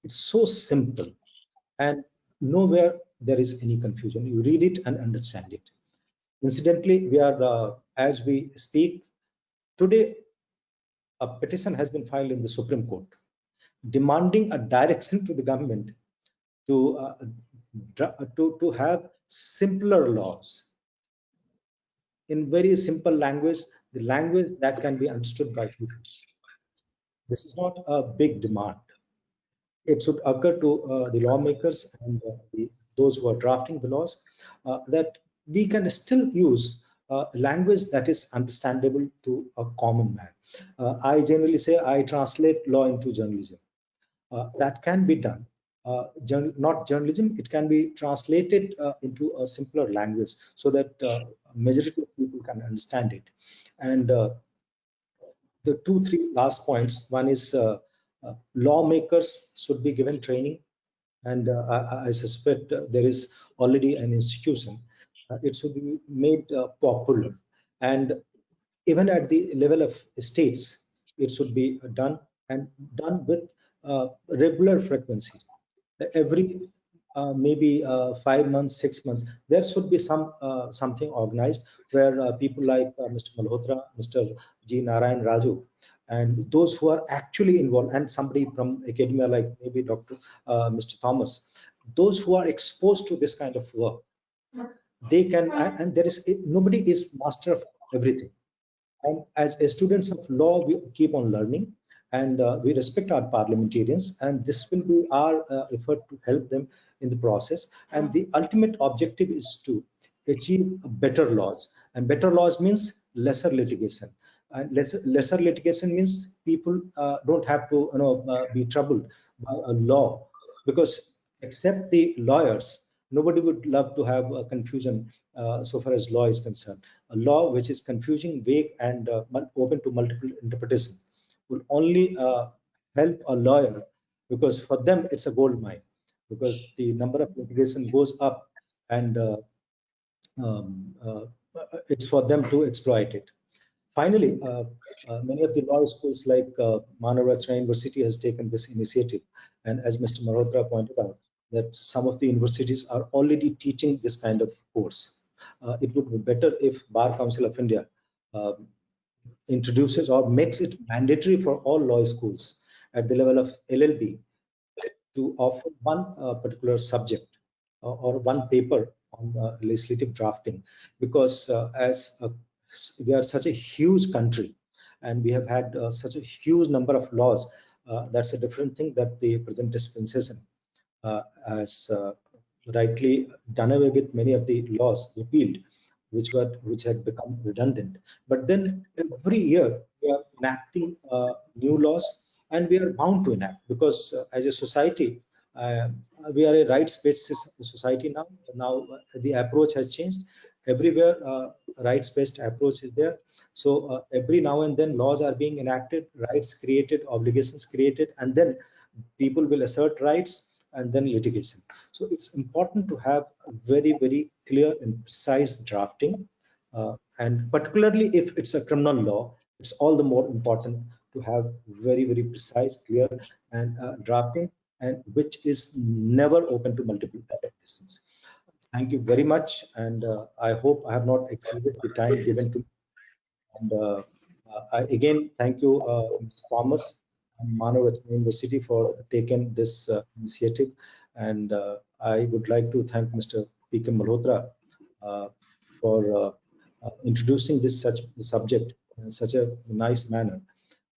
It's so simple, and nowhere there is any confusion. You read it and understand it. Incidentally, we are, as we speak, today a petition has been filed in the Supreme Court demanding a direction to the government to have simpler laws in very simple language, the language that can be understood by people. This is not a big demand. It should occur to the lawmakers and those who are drafting the laws that we can still use language that is understandable to a common man. I generally say I translate law into journalism. That can be done. Not journalism, it can be translated into a simpler language so that majority of people can understand it. And the 2-3 last points. One is lawmakers should be given training, and I suspect there is already an institution. It should be made popular, and even at the level of states, it should be done, and done with regular frequency. Every maybe 5 months, 6 months, there should be something organized where people like Mr. Malhotra, Mr. G. Narayan Raju, and those who are actually involved, and somebody from academia like maybe Dr. Mr. Thomas, those who are exposed to this kind of work, they can, and there is nobody is master of everything. And as students of law, we keep on learning, and we respect our parliamentarians, and this will be our effort to help them in the process. And the ultimate objective is to achieve better laws, and better laws means lesser litigation. And lesser litigation means people don't have to be troubled by a law, because except the lawyers, nobody would love to have a confusion so far as law is concerned. A law which is confusing, vague, and open to multiple interpretation will only help a lawyer, because for them it's a gold mine, because the number of litigation goes up, and it's for them to exploit it. Finally, many of the law schools like Manav Rachna University has taken this initiative, and as Mr. Malhotra pointed out, that some of the universities are already teaching this kind of course. It would be better if Bar Council of India introduces or makes it mandatory for all law schools at the level of LLB to offer one particular subject or one paper on legislative drafting, because we are such a huge country, and we have had such a huge number of laws. That's a different thing that the present dispensation has rightly done away with many of the laws, repealed, which had become redundant. But then every year we are enacting new laws, and we are bound to enact because as a society, uh, we are a rights-based society now. Now the approach has changed. Everywhere rights-based approach is there. So every now and then laws are being enacted, rights created, obligations created, and then people will assert rights and then litigation. So it's important to have a very, very clear and precise drafting. And particularly if it's a criminal law, it's all the more important to have very, very precise, clear and drafting, and which is never open to multiple interpretations. Thank you very much. And I hope I have not exceeded the time given to me. And again, thank you, Mr. Thomas and Manav Rachna University for taking this initiative. And I would like to thank Mr. P.K. Malhotra for introducing this such subject in such a nice manner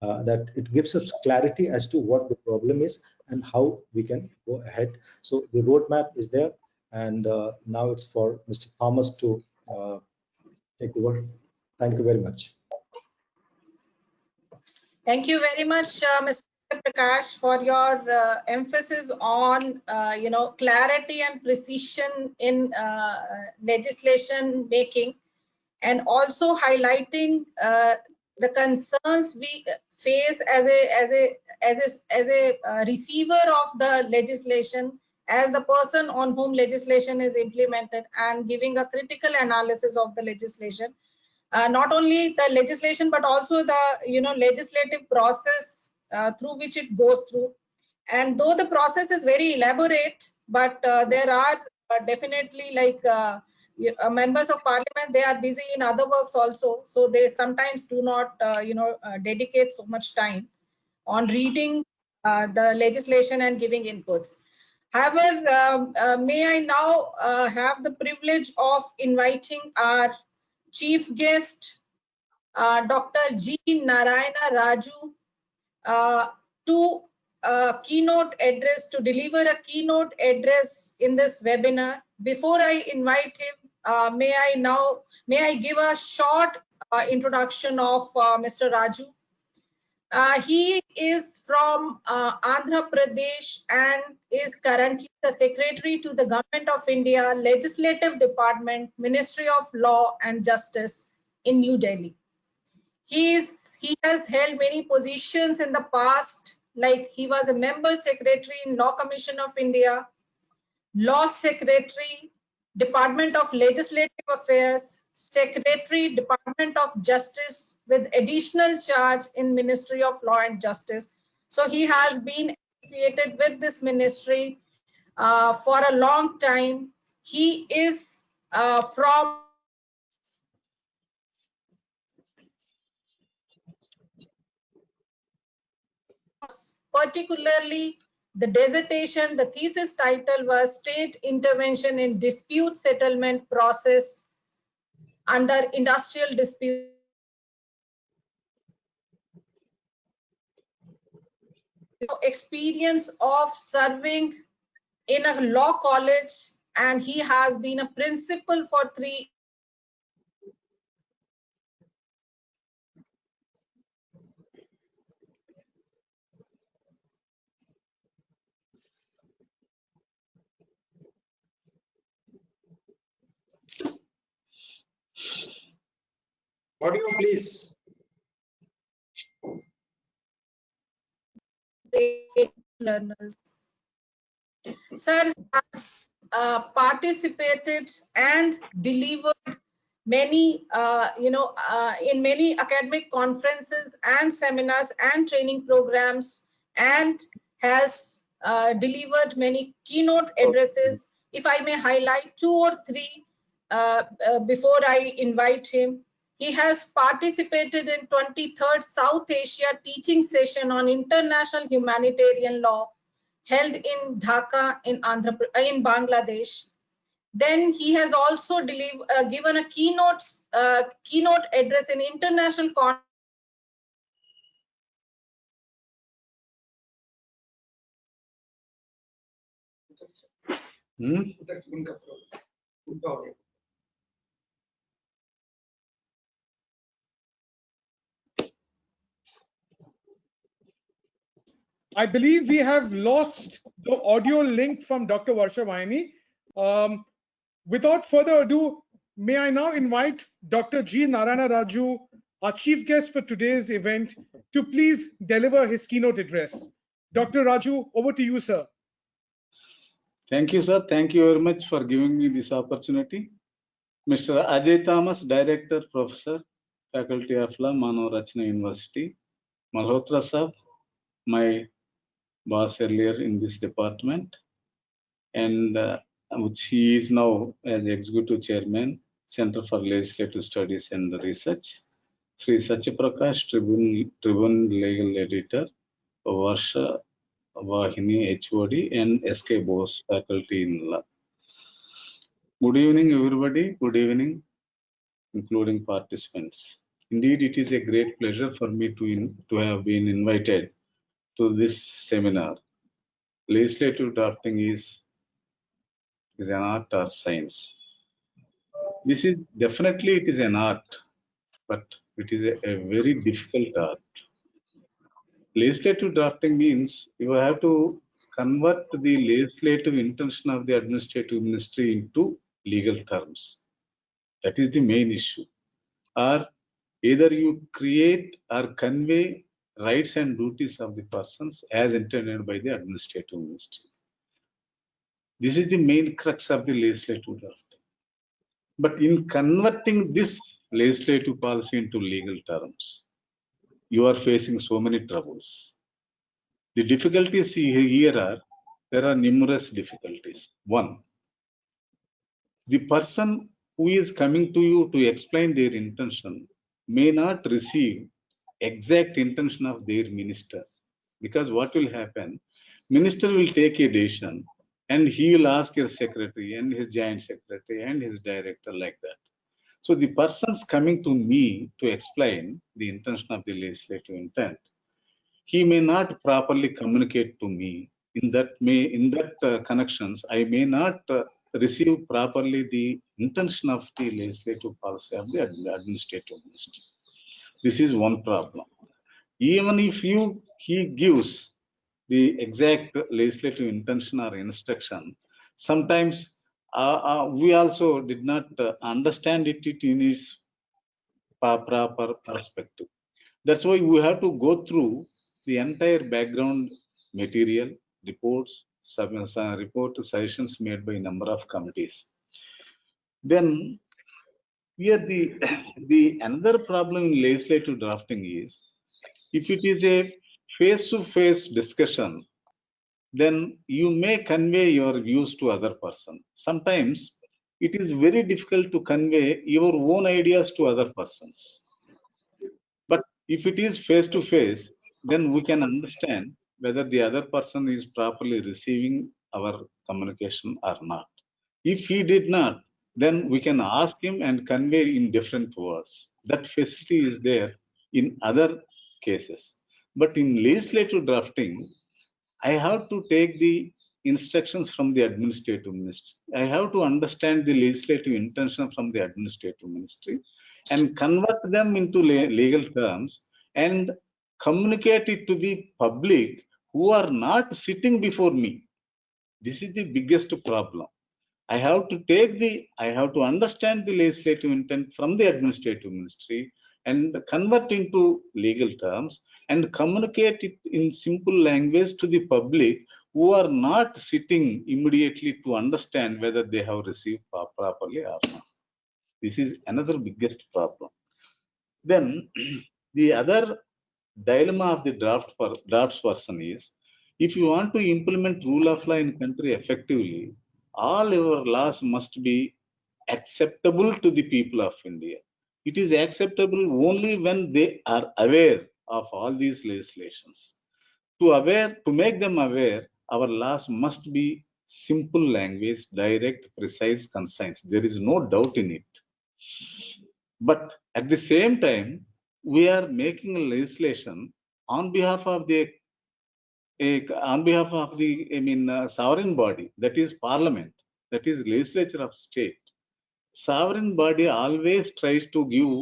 that it gives us clarity as to what the problem is and how we can go ahead. So the roadmap is there, and now it's for Mr. Thomas to take over. Thank you very much. Thank you very much, Mr. Prakash, for your emphasis on clarity and precision in legislation making, and also highlighting the concerns we face as a receiver of the legislation, as the person on whom legislation is implemented, and giving a critical analysis of the legislation. Not only the legislation, but also the legislative process through which it goes through. And though the process is very elaborate, but there are definitely members of parliament, they are busy in other works also, so they sometimes do not dedicate so much time on reading the legislation and giving inputs. However, may I now have the privilege of inviting our chief guest, Dr. G. Narayana Raju, to deliver a keynote address in this webinar. Before I invite him, may I give a short introduction of Mr. Raju. He is from Andhra Pradesh and is currently the Secretary to the Government of India Legislative Department, Ministry of Law and Justice in New Delhi. He has held many positions in the past, like he was a member secretary in Law Commission of India, Law Secretary, Department of Legislative Affairs, Secretary, Department of Justice with additional charge in Ministry of Law and Justice. So he has been associated with this ministry for a long time. He is from particularly the dissertation, the thesis title was State Intervention in Dispute Settlement Process under Industrial Dispute. Experience of serving in a law college, and he has been a principal for 3 Audio, please. learners. Sir has participated and delivered many, in many academic conferences and seminars and training programs, and has delivered many keynote addresses. If I may highlight 2 or 3 before I invite him. He has participated in 23rd South Asia teaching session on international humanitarian law held in Dhaka in Bangladesh. Then he has also given a keynote address in international I believe we have lost the audio link from Dr. Varsha Vaini. Without further ado, may I now invite Dr. G. Narayana Raju, our chief guest for today's event, to please deliver his keynote address. Dr. Raju, over to you, sir. Thank you, sir. Thank you very much for giving me this opportunity. Mr. Ajay Thomas, Director, Professor, Faculty of Law, Manav Rachna University. Malhotra sir, my boss earlier in this department, and which he is now as Executive Chairman, Center for Legislative Studies and Research. Sri Satyaprakash, Tribune Legal Editor, Varsha Vahini, HOD, and SK Bose, Faculty in Law. Good evening, everybody. Good evening, including participants. Indeed, it is a great pleasure for me to have been invited to this seminar. Legislative drafting is an art or science. This is definitely it is an art, but it is a very difficult art. Legislative drafting means you have to convert the legislative intention of the administrative ministry into legal terms. That is the main issue. Or either you create or convey rights and duties of the persons as intended by the administrative ministry. This is the main crux of the legislative drafting. But in converting this legislative policy into legal terms, you are facing so many troubles. The difficulties here there are numerous difficulties. One, the person who is coming to you to explain their intention may not receive exact intention of their minister, because what will happen, minister will take a decision and he will ask his secretary and his joint secretary and his director, like that. So the persons coming to me to explain the intention of the legislative intent, he may not properly communicate to me. In that connections, I may not receive properly the intention of the legislative policy of the administrative ministry. This is one problem. Even if he gives the exact legislative intention or instruction, sometimes we also did not understand it in its proper perspective. That's why we have to go through the entire background material, reports, suggestions made by a number of committees. Then here the another problem in legislative drafting is, if it is a face-to-face discussion, then you may convey your views to other person. Sometimes it is very difficult to convey your own ideas to other persons. But if it is face-to-face, then we can understand whether the other person is properly receiving our communication or not. If he did not, then we can ask him and convey in different words. That facility is there in other cases. But in legislative drafting, I have to take the instructions from the administrative ministry. I have to understand the legislative intention from the administrative ministry and convert them into legal terms and communicate it to the public who are not sitting before me. This is the biggest problem. I have to understand the legislative intent from the administrative ministry and convert into legal terms and communicate it in simple language to the public who are not sitting immediately to understand whether they have received properly or not. This is another biggest problem. Then the other dilemma of the draftsperson is, if you want to implement rule of law in country effectively, all our laws must be acceptable to the people of India. It is acceptable only when they are aware of all these legislations. To make them aware, our laws must be simple language, direct, precise, concise. There is no doubt in it. But at the same time, we are making a legislation on behalf of the sovereign body, that is Parliament. that is legislature of state, sovereign body always tries to give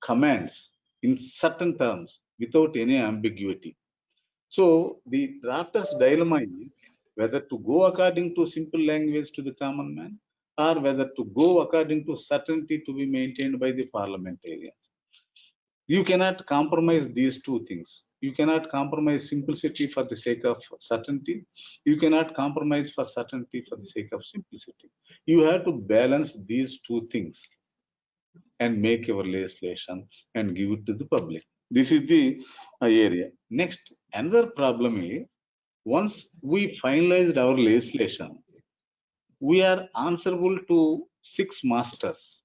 commands in certain terms without any ambiguity. So the drafter's dilemma is whether to go according to simple language to the common man or whether to go according to certainty to be maintained by the parliamentarians. You cannot compromise these two things. You cannot compromise simplicity for the sake of certainty. You cannot compromise for certainty for the sake of simplicity. You have to balance these two things and make your legislation and give it to the public. This is the area. Next, another problem is once we finalized our legislation, we are answerable to 6 masters.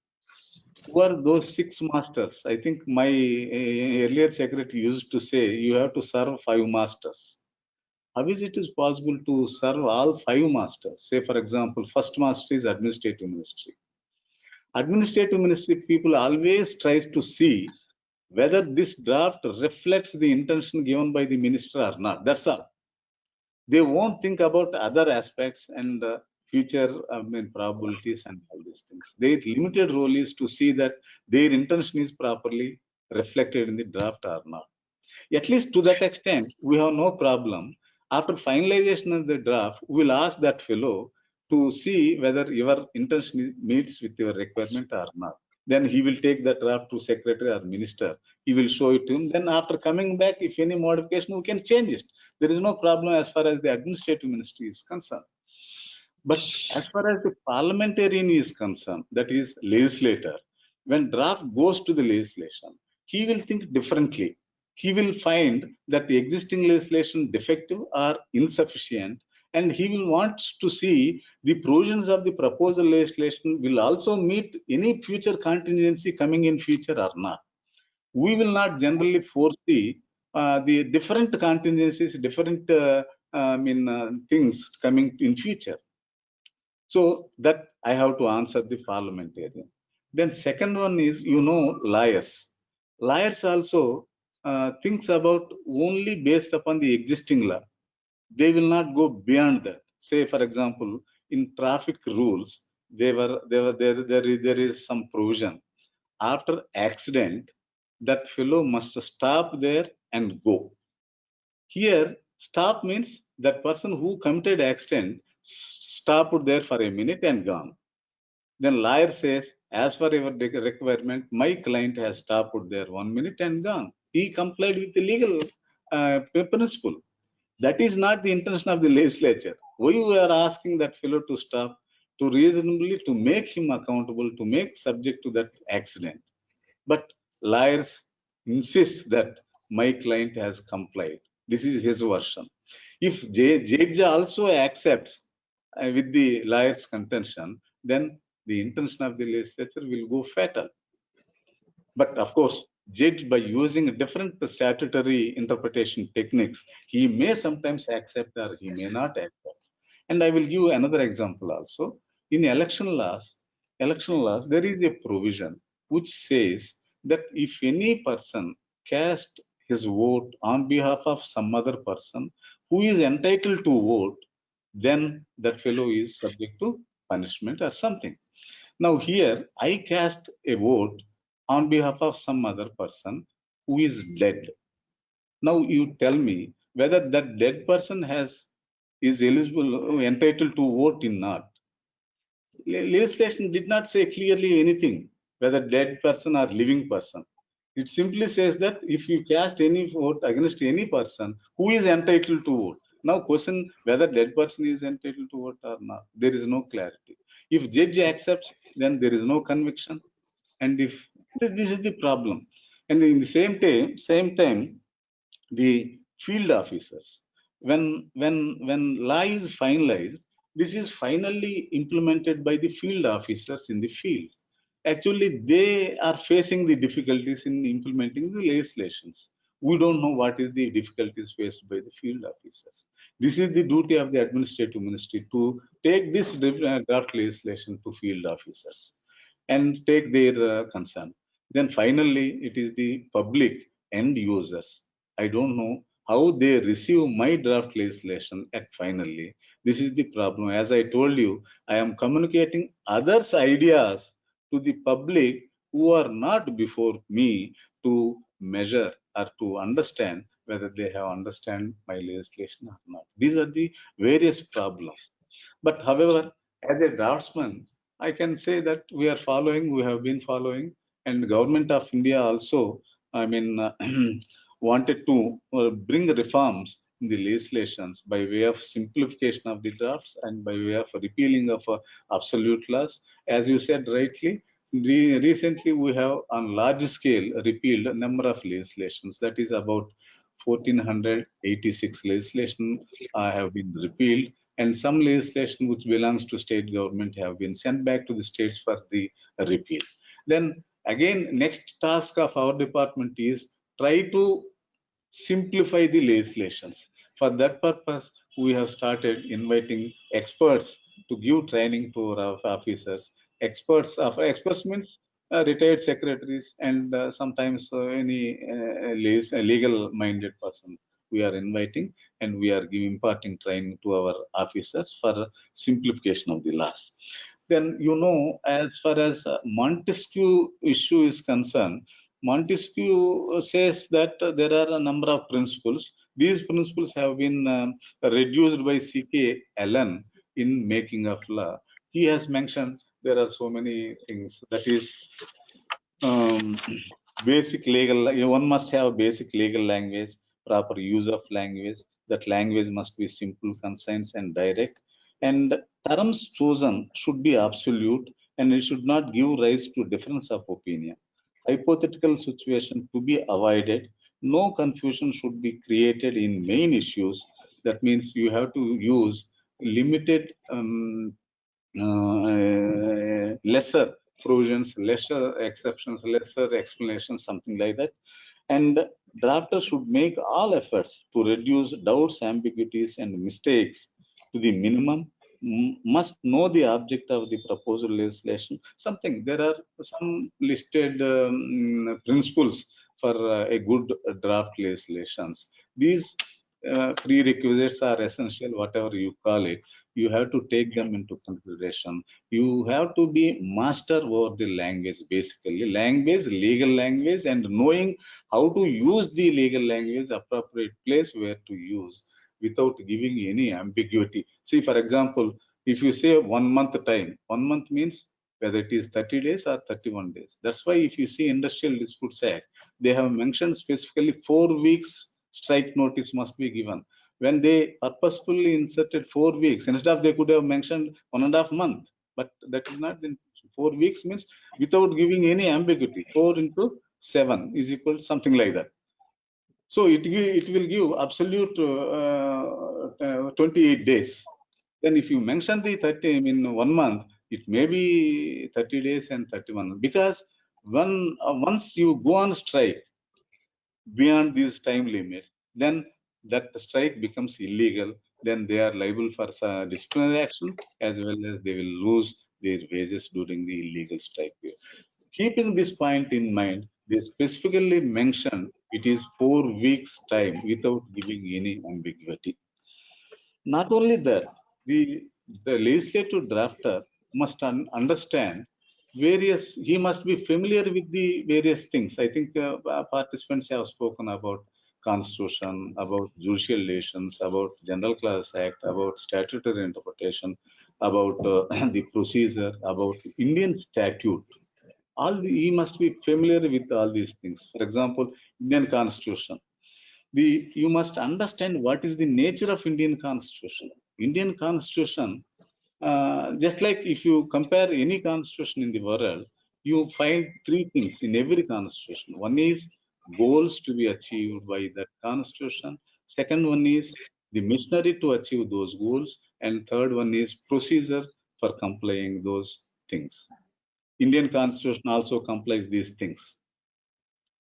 Who are those 6 masters? I think my earlier secretary used to say you have to serve 5 masters. How is it possible to serve all 5 masters? Say, for example, first master is administrative ministry. Administrative ministry people always tries to see whether this draft reflects the intention given by the minister or not. That's all. They won't think about other aspects and future probabilities and all these things. Their limited role is to see that their intention is properly reflected in the draft or not. At least to that extent, we have no problem. After finalization of the draft, we will ask that fellow to see whether your intention meets with your requirement or not. Then he will take that draft to secretary or minister. He will show it to him. Then after coming back, if any modification, we can change it. There is no problem as far as the administrative ministry is concerned. But as far as the parliamentarian is concerned, that is legislator, when draft goes to the legislation, he will think differently. He will find that the existing legislation defective or insufficient, and he will want to see the provisions of the proposal legislation will also meet any future contingency coming in future or not. We will not generally foresee the different contingencies, different things coming in future. So that I have to answer the parliamentarian. Then second one is, lawyers. Lawyers also thinks about only based upon the existing law. They will not go beyond that. Say, for example, in traffic rules, there is some provision. After accident, that fellow must stop there and go. Here, stop means that person who committed accident stopped there for a minute and gone. Then lawyer says, as for your requirement, my client has stopped there 1 minute and gone. He complied with the legal principle. That is not the intention of the legislature. We are asking that fellow to stop, to reasonably to make him accountable, to make subject to that accident. But lawyers insist that my client has complied. This is his version. If judge also accepts with the lawyer's contention, then the intention of the legislature will go fatal. But of course, judge by using different statutory interpretation techniques, he may sometimes accept or he may not accept. And I will give another example also. In election laws, there is a provision which says that if any person cast his vote on behalf of some other person who is entitled to vote, then that fellow is subject to punishment or something. Now here, I cast a vote on behalf of some other person who is dead. Now you tell me whether that dead person is eligible, entitled to vote or not. Legislation did not say clearly anything whether dead person or living person. It simply says that if you cast any vote against any person who is entitled to vote. Now question whether dead person is entitled to vote or not. There is no clarity. If judge accepts, then there is no conviction. And if this is the problem. And in the same time, the field officers, when law is finalized, this is finally implemented by the field officers in the field. Actually, they are facing the difficulties in implementing the legislations. We don't know what is the difficulties faced by the field officers. This is the duty of the administrative ministry to take this draft legislation to field officers and take their concern. Then finally, it is the public end users. I don't know how they receive my draft legislation at finally. This is the problem. As I told you, I am communicating others' ideas to the public who are not before me to measure or to understand whether they have understand my legislation or not. These are the various problems. But however, as a draftsman, I can say that we are following, we have been following, and Government of India also, I mean, wanted to bring reforms in the legislations by way of simplification of the drafts and by way of repealing of absolute laws. As you said rightly, recently we have on large scale repealed a number of legislations. That is about 1486 legislation have been repealed, and some legislation which belongs to state government have been sent back to the states for the repeal. Then again, next task of our department is try to simplify the legislations. For that purpose, we have started inviting experts to give training to our officers. Experts means retired secretaries and sometimes any legal-minded person we are inviting, and we are imparting training to our officers for simplification of the laws. Then, as far as Montesquieu issue is concerned, Montesquieu says that there are a number of principles. These principles have been reduced by C.K. Allen in making of law. He has mentioned there are so many things. That is, basic legal. One must have basic legal language, proper use of language. That language must be simple, concise, and direct. And terms chosen should be absolute, and it should not give rise to difference of opinion. Hypothetical situation to be avoided. No confusion should be created in main issues. That means you have to use limited, lesser provisions, lesser exceptions, lesser explanations, something like that. And drafter should make all efforts to reduce doubts, ambiguities, and mistakes to the minimum. Must know the object of the proposed legislation. There are some listed principles for a good draft legislations. These prerequisites are essential, whatever you call it. You have to take them into consideration. You have to be master over the language, basically language, legal language, and knowing how to use the legal language, appropriate place where to use without giving any ambiguity. See, for example, if you say 1 month time, 1 month means whether it is 30 days or 31 days. That's why if you see Industrial Disputes Act, they have mentioned specifically 4 weeks strike notice must be given. When they purposefully inserted 4 weeks, instead of they could have mentioned 1.5 months, but that is not the 4 weeks means without giving any ambiguity. 4 into 7 is equal to something like that. So it will give absolute 28 days. Then if you mention the 30 in 1 month, it may be 30 days and 31, because once you go on strike beyond these time limits, then that the strike becomes illegal. Then they are liable for disciplinary action, as well as they will lose their wages during the illegal strike period. Keeping this point in mind, they specifically mention it is 4 weeks time without giving any ambiguity. Not only that, the legislative drafter must understand he must be familiar with the various things. I think participants have spoken about constitution, about judicial relations, about General Class Act, about statutory interpretation, about the procedure, about Indian statute. He must be familiar with all these things. For example, Indian Constitution. You must understand what is the nature of Indian Constitution. Indian Constitution, just like if you compare any constitution in the world, you find 3 things in every constitution. One is goals to be achieved by that constitution. Second one is the machinery to achieve those goals. And third one is procedure for complying those things. Indian Constitution also complies these things.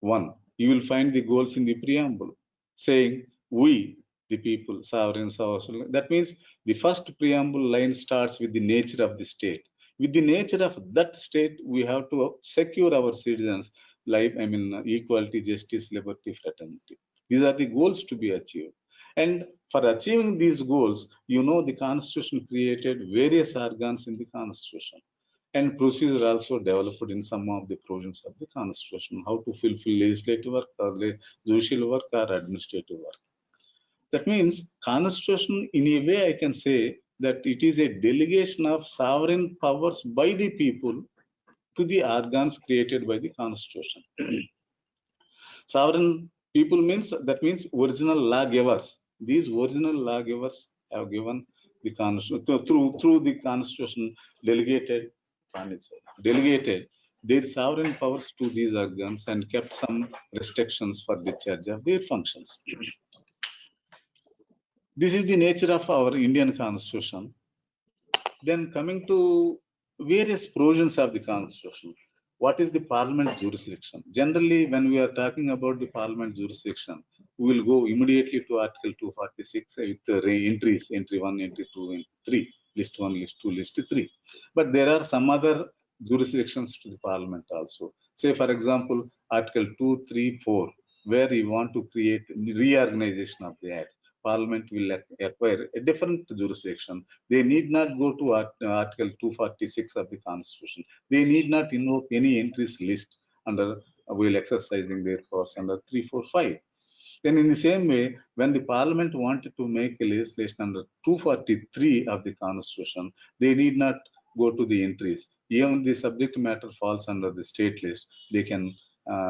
1, you will find the goals in the preamble, saying, we, the people, sovereign. That means the first preamble line starts with the nature of the state. With the nature of that state, we have to secure our citizens life, equality, justice, liberty, fraternity. These are the goals to be achieved. And for achieving these goals, the Constitution created various organs in the Constitution. And procedures also developed in some of the provisions of the Constitution, how to fulfill legislative work or judicial work or administrative work. That means Constitution, in a way, I can say that it is a delegation of sovereign powers by the people to the organs created by the Constitution. Sovereign people means original lawgivers. These original lawgivers have given the Constitution through the Constitution delegated their sovereign powers to these organs and kept some restrictions for discharge of their functions. This is the nature of our Indian Constitution. Then coming to various provisions of the Constitution. What is the Parliament jurisdiction? Generally, when we are talking about the Parliament jurisdiction, we will go immediately to Article 246 with the entries, entry 1, entry 2, entry 3, list 1, list 2, list 3. But there are some other jurisdictions to the Parliament also. Say, for example, Article 2, 3, 4, where you want to create reorganization of the Act. Parliament will acquire a different jurisdiction. They need not go to Article 246 of the Constitution. They need not invoke any entries list under while exercising their powers under 345. Then in the same way, when the Parliament wanted to make a legislation under 243 of the Constitution, they need not go to the entries. Even the subject matter falls under the state list, they can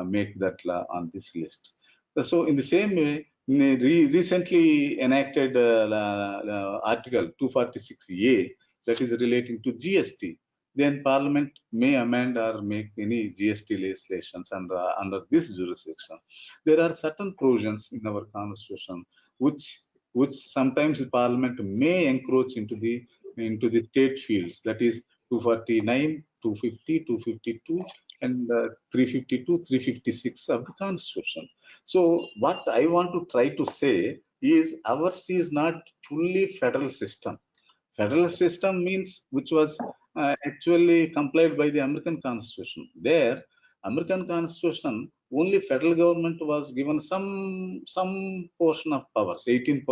make that law on this list. So in the same way, recently enacted Article 246A, that is relating to GST. Then Parliament may amend or make any GST legislations under this jurisdiction. There are certain provisions in our Constitution which sometimes the Parliament may encroach into the state fields. That is 249, 250, 252, and 352, 356 of the Constitution. So what I want to try to say is ours is not fully federal system. Federal system means which was actually complied by the American Constitution. There, American Constitution, only federal government was given some portion of powers, 18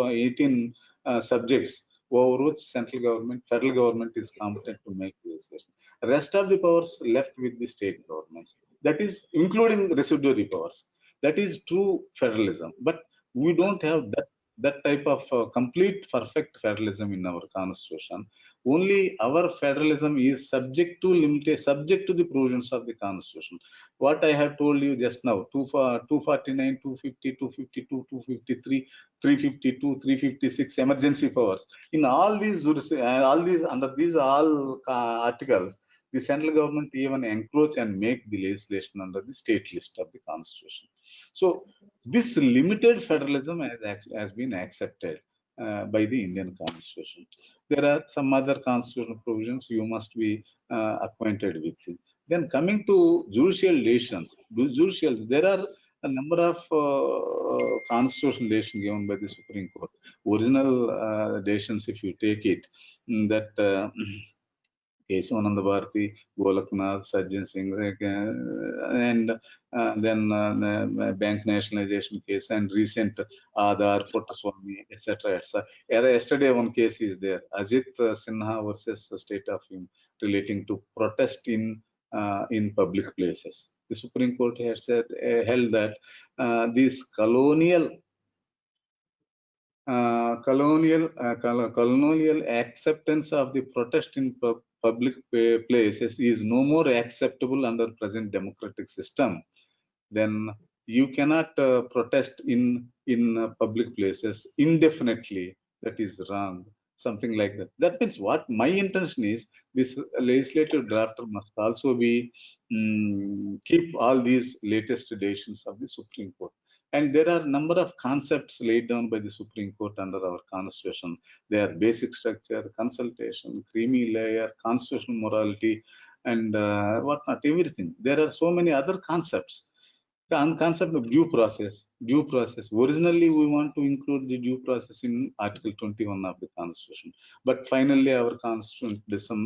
subjects, over which federal government is competent to make legislation. Rest of the powers left with the state governments. That is including residuary powers. That is true federalism. But we don't have that type of complete perfect federalism in our Constitution. Only our federalism is subject to the provisions of the Constitution. What I have told you just now, 249, 250, 252, 253, 352, 356 emergency powers. In all these under these articles, the central government even encroach and make the legislation under the state list of the Constitution. So this limited federalism has been accepted by the Indian Constitution. There are some other constitutional provisions you must be acquainted with. Then coming to judicial decisions, there are a number of constitutional decisions given by the Supreme Court. Original decisions, if you take it, that Kesavananda Bharati, Golaknath, Sajjan Singh, and then bank nationalization case, and recent Aadhar, Puttaswamy, etc. etc. Yesterday, one case is there, Ajit Sinha versus the state of him, relating to protest in public places. The Supreme Court has held that this colonial acceptance of the protest in public places is no more acceptable under present democratic system. Then you cannot protest in public places indefinitely. That is wrong. Something like that. That means what my intention is, this legislative drafter must also be keep all these latest decisions of the Supreme Court. And there are a number of concepts laid down by the Supreme Court under our Constitution. They are basic structure, consultation, creamy layer, constitutional morality, and whatnot, everything. There are so many other concepts. The concept of due process. Originally, we want to include the due process in Article 21 of the Constitution. But finally, our Constituent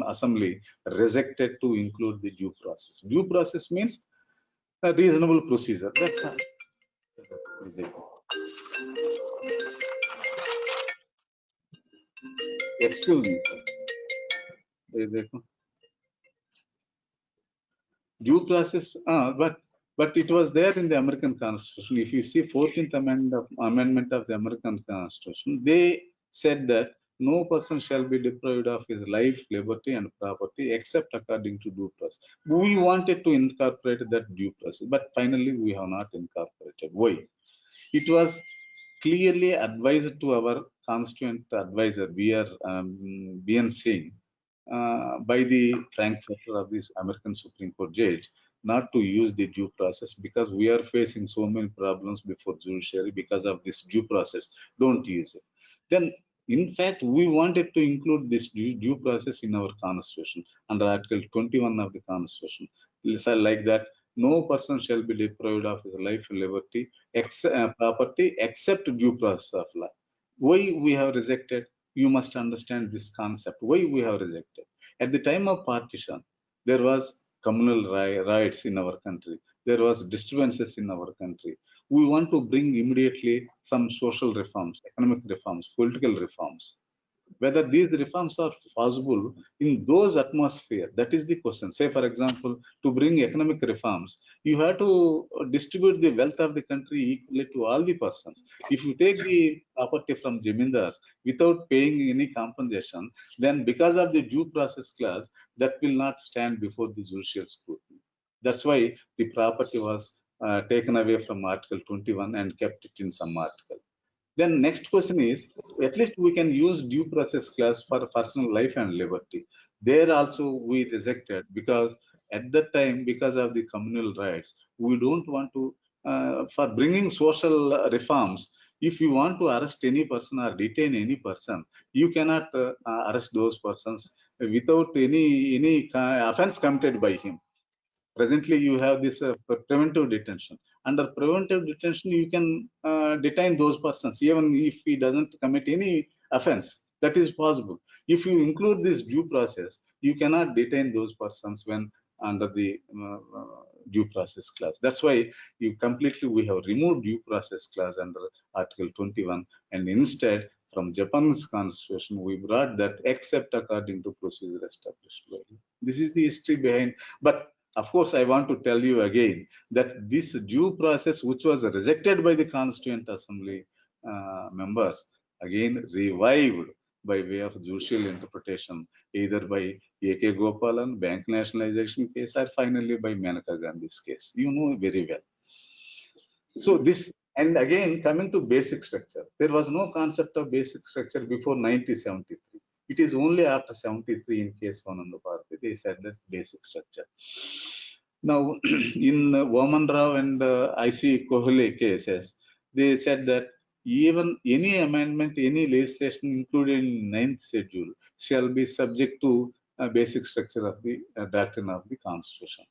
Assembly rejected to include the due process. Due process means a reasonable procedure. That's all. Excuse me, sir. Due process, but it was there in the American Constitution. If you see 14th Amendment of the American Constitution, they said that no person shall be deprived of his life, liberty, and property except according to due process. We wanted to incorporate that due process, but finally we have not incorporated. Why? It was clearly advised to our constituent advisor, B.N. Singh, by the Frankfurter of this American Supreme Court judge, not to use the due process because we are facing so many problems before judiciary because of this due process. Don't use it. Then, in fact, we wanted to include this due process in our constitution under Article 21 of the constitution. Like that, no person shall be deprived of his life, liberty, property except due process of law. Why we have rejected? You must understand this concept. Why we have rejected? At the time of partition, there was communal riots in our country. There was disturbances in our country. We want to bring immediately some social reforms, economic reforms, political reforms. Whether these reforms are possible in those atmosphere, that is the question. Say, for example, to bring economic reforms, you have to distribute the wealth of the country equally to all the persons. If you take the property from Jamindars without paying any compensation, then because of the due process clause, that will not stand before the judicial scrutiny. That's why the property was taken away from Article 21 and kept it in some article. Then next question is, at least we can use due process clause for personal life and liberty. There also we rejected because at that time, because of the communal rights, we don't want to, for bringing social reforms, if you want to arrest any person or detain any person, you cannot arrest those persons without any offense committed by him. Presently, you have this preventive detention. Under preventive detention, you can detain those persons, even if he doesn't commit any offense. That is possible. If you include this due process, you cannot detain those persons when under the due process clause. That's why we have removed due process clause under Article 21, and instead, from Japan's constitution, we brought that except according to procedure established by law. This is the history behind. But of course, I want to tell you again that this due process, which was rejected by the Constituent Assembly members, again revived by way of judicial interpretation, either by A.K. Gopalan, bank nationalization case, or finally by Maneka Gandhi's case. You know very well. So this, and again, coming to basic structure, there was no concept of basic structure before 1973. It is only after 73 in case Ananda Bharati, they said that basic structure. Now, in Vaman Rao and I.C. Kohli cases, they said that even any amendment, any legislation included in 9th schedule shall be subject to a basic structure of the doctrine of the Constitution.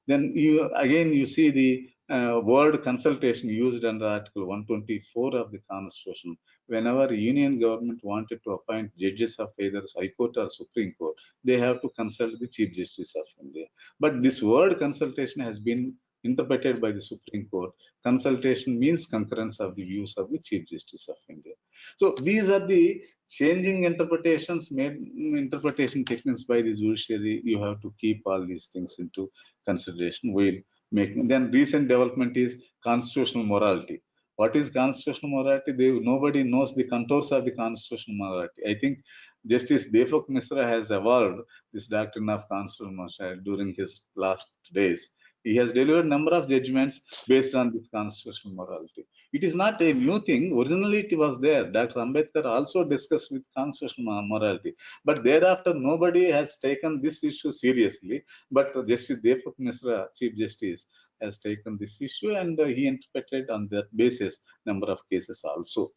Then you see the word consultation used under Article 124 of the Constitution. Whenever Union government wanted to appoint judges of either High Court or Supreme Court, they have to consult the Chief Justice of India. But this word consultation has been interpreted by the Supreme Court. Consultation means concurrence of the views of the Chief Justice of India. So these are the changing interpretations, interpretation techniques by the judiciary. You have to keep all these things into consideration while making. Then recent development is constitutional morality. What is constitutional morality? Nobody knows the contours of the constitutional morality. I think Justice Deepak Misra has evolved this doctrine of constitutional morality during his last days. He has delivered a number of judgments based on this constitutional morality. It is not a new thing. Originally, it was there. Dr. Ambedkar also discussed with constitutional morality. But thereafter, nobody has taken this issue seriously. But Justice Deepak Misra, Chief Justice, has taken this issue and he interpreted on that basis number of cases also.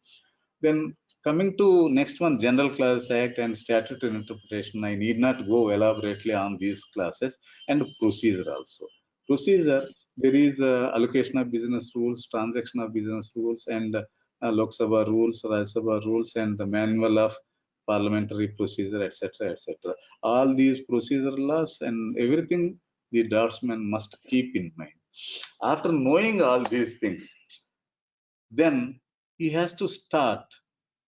Then coming to next one, General Clause Act and statutory interpretation, I need not go elaborately on these classes, and procedure also. Procedure, there is allocation of business rules, transaction of business rules, and Lok Sabha rules, Rajya Sabha rules, and the manual of parliamentary procedure, etc., etc. All these procedure laws and everything the draftsman must keep in mind. After knowing all these things, then he has to start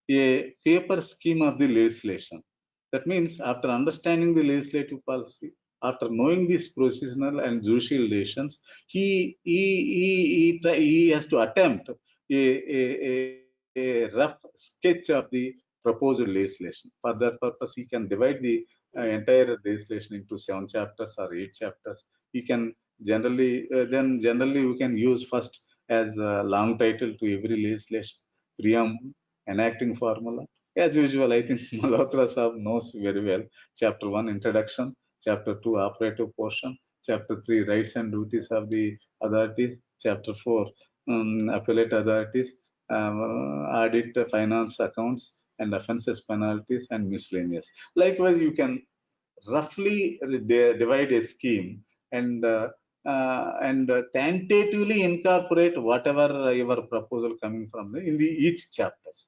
a paper scheme of the legislation. That means after understanding the legislative policy, after knowing these procedural and judicial relations, he has to attempt a rough sketch of the proposed legislation. For that purpose, he can divide the entire legislation into 7 chapters or 8 chapters. He can generally we can use first as a long title to every legislation, preamble, enacting formula. As usual, I think Malhotra Sahab knows very well. Chapter 1, introduction. Chapter 2, operative portion. Chapter 3, rights and duties of the authorities. Chapter 4, appellate authorities, audit, finance, accounts, and offences, penalties, and miscellaneous. Likewise, you can roughly divide a scheme and tentatively incorporate whatever your proposal coming from in the each chapters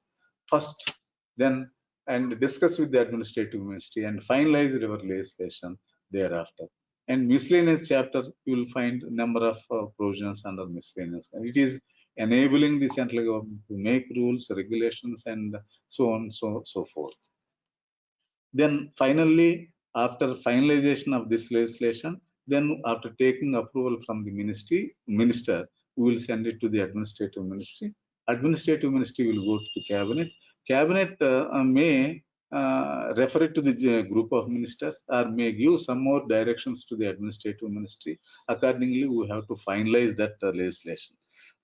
first, then and discuss with the administrative ministry and finalize your legislation thereafter. And miscellaneous chapter, you will find number of provisions under miscellaneous. It is enabling the central government to make rules, regulations, and so on, so forth. Then finally, after finalization of this legislation, then after taking approval from the minister, we will send it to the administrative ministry. Administrative ministry will go to the cabinet. Cabinet may refer it to the group of ministers or may give some more directions to the administrative ministry. Accordingly, we have to finalize that legislation.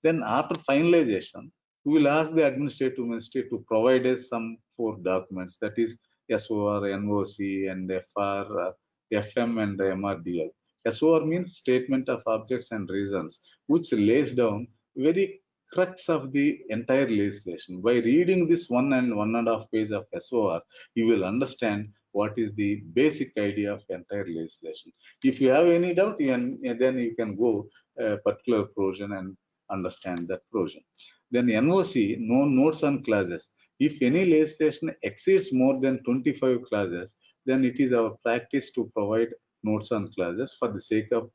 Then after finalization, we will ask the administrative ministry to provide us some 4 documents, that is SOR, NOC, and FR, FM, and MRDL. SOR means Statement of Objects and Reasons, which lays down very crux of the entire legislation. By reading this 1 and 1.5 page of SOR, you will understand what is the basic idea of entire legislation. If you have any doubt, then you can go a particular provision and understand that provision. Then NOC, no notes on clauses. If any legislation exceeds more than 25 clauses, then it is our practice to provide notes on clauses for the sake of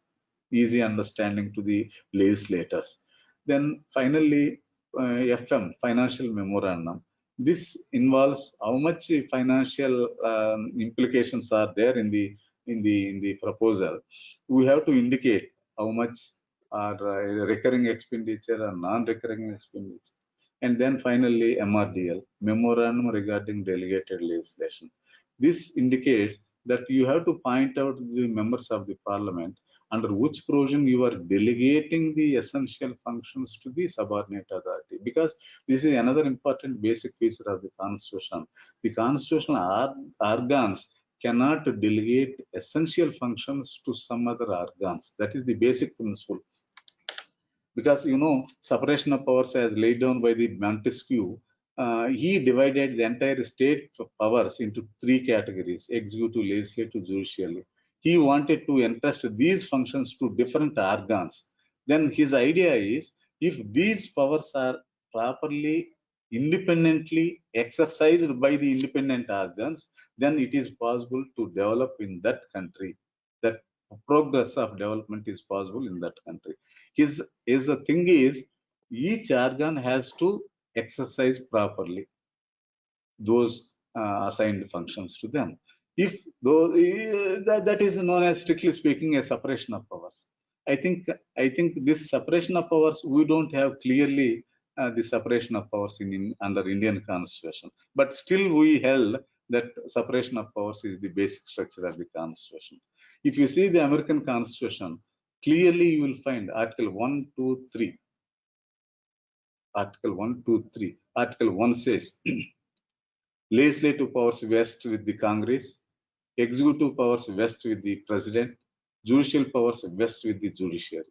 easy understanding to the legislators. Then finally, FM, financial memorandum. This involves how much financial implications are there in the proposal. We have to indicate how much are recurring expenditure or non-recurring expenditure. And then finally, MRDL, Memorandum Regarding Delegated Legislation. This indicates that you have to point out the members of the parliament under which provision you are delegating the essential functions to the subordinate authority. Because this is another important basic feature of the Constitution. The constitutional organs cannot delegate essential functions to some other organs. That is the basic principle. Because separation of powers as laid down by the Montesquieu, he divided the entire state powers into 3 categories: executive, legislative, judicial. He wanted to entrust these functions to different organs. Then his idea is, if these powers are properly independently exercised by the independent organs, then it is possible to develop in that country. That progress of development is possible in that country. His thing is, each organ has to exercise properly those assigned functions to them. If those, that is known as, strictly speaking, a separation of powers. I think this separation of powers, we don't have clearly the separation of powers under Indian Constitution, but still we held that separation of powers is the basic structure of the Constitution. If you see the American Constitution, clearly you will find Article 1, 2, 3. Article 1, 2, 3. Article 1 says, legislative powers vest with the Congress, executive powers vest with the President, judicial powers vest with the judiciary.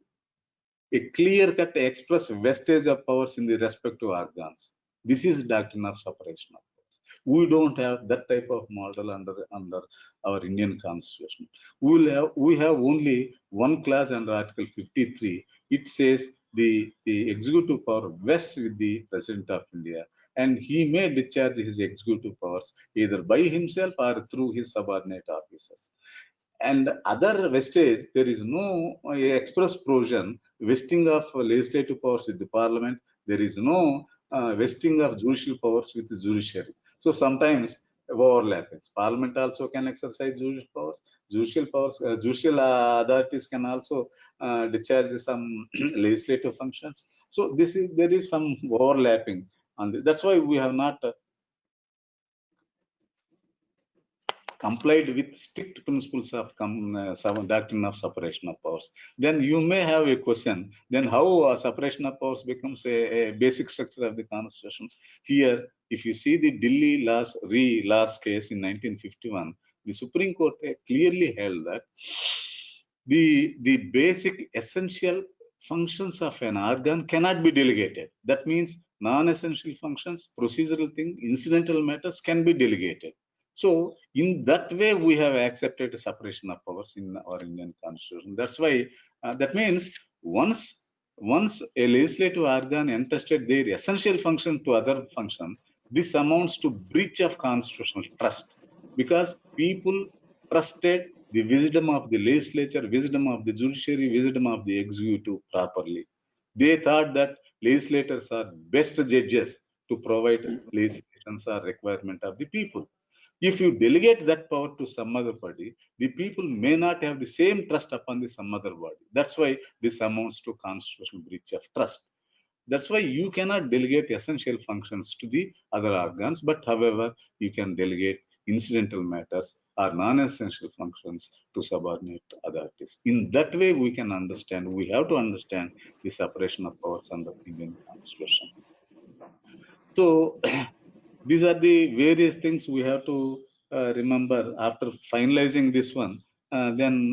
A clear-cut express vestage of powers in the respective organs. This is doctrine of separation of powers. We don't have that type of model under our Indian Constitution. We have only one clause under Article 53. It says the executive power vests with the President of India, and he may discharge his executive powers either by himself or through his subordinate officers. And other vestage, there is no express provision vesting of legislative powers with the parliament. There is no vesting of judicial powers with the judiciary. So sometimes overlapping. Parliament also can exercise judicial powers. Judicial authorities can also discharge some legislative functions. So there is some overlapping on this. That's why we have not complied with strict principles of doctrine of separation of powers. Then you may have a question, then how separation of powers becomes a basic structure of the constitution? Here, if you see the Delhi last case in 1951, the Supreme Court clearly held that the basic essential functions of an organ cannot be delegated. That means non-essential functions, procedural things, incidental matters can be delegated. So in that way, we have accepted a separation of powers in our Indian constitution. That's why, that means once a legislative organ entrusted their essential function to other function, this amounts to breach of constitutional trust, because people trusted the wisdom of the legislature, wisdom of the judiciary, wisdom of the executive properly. They thought that legislators are best judges to provide legislations or requirement of the people. If you delegate that power to some other body, the people may not have the same trust upon the some other body. That's why this amounts to constitutional breach of trust. That's why you cannot delegate essential functions to the other organs, but however, you can delegate incidental matters or non-essential functions to subordinate authorities. In that way, we can understand, we have to understand the separation of powers under the Indian Constitution. So, these are the various things we have to remember after finalizing this one. Then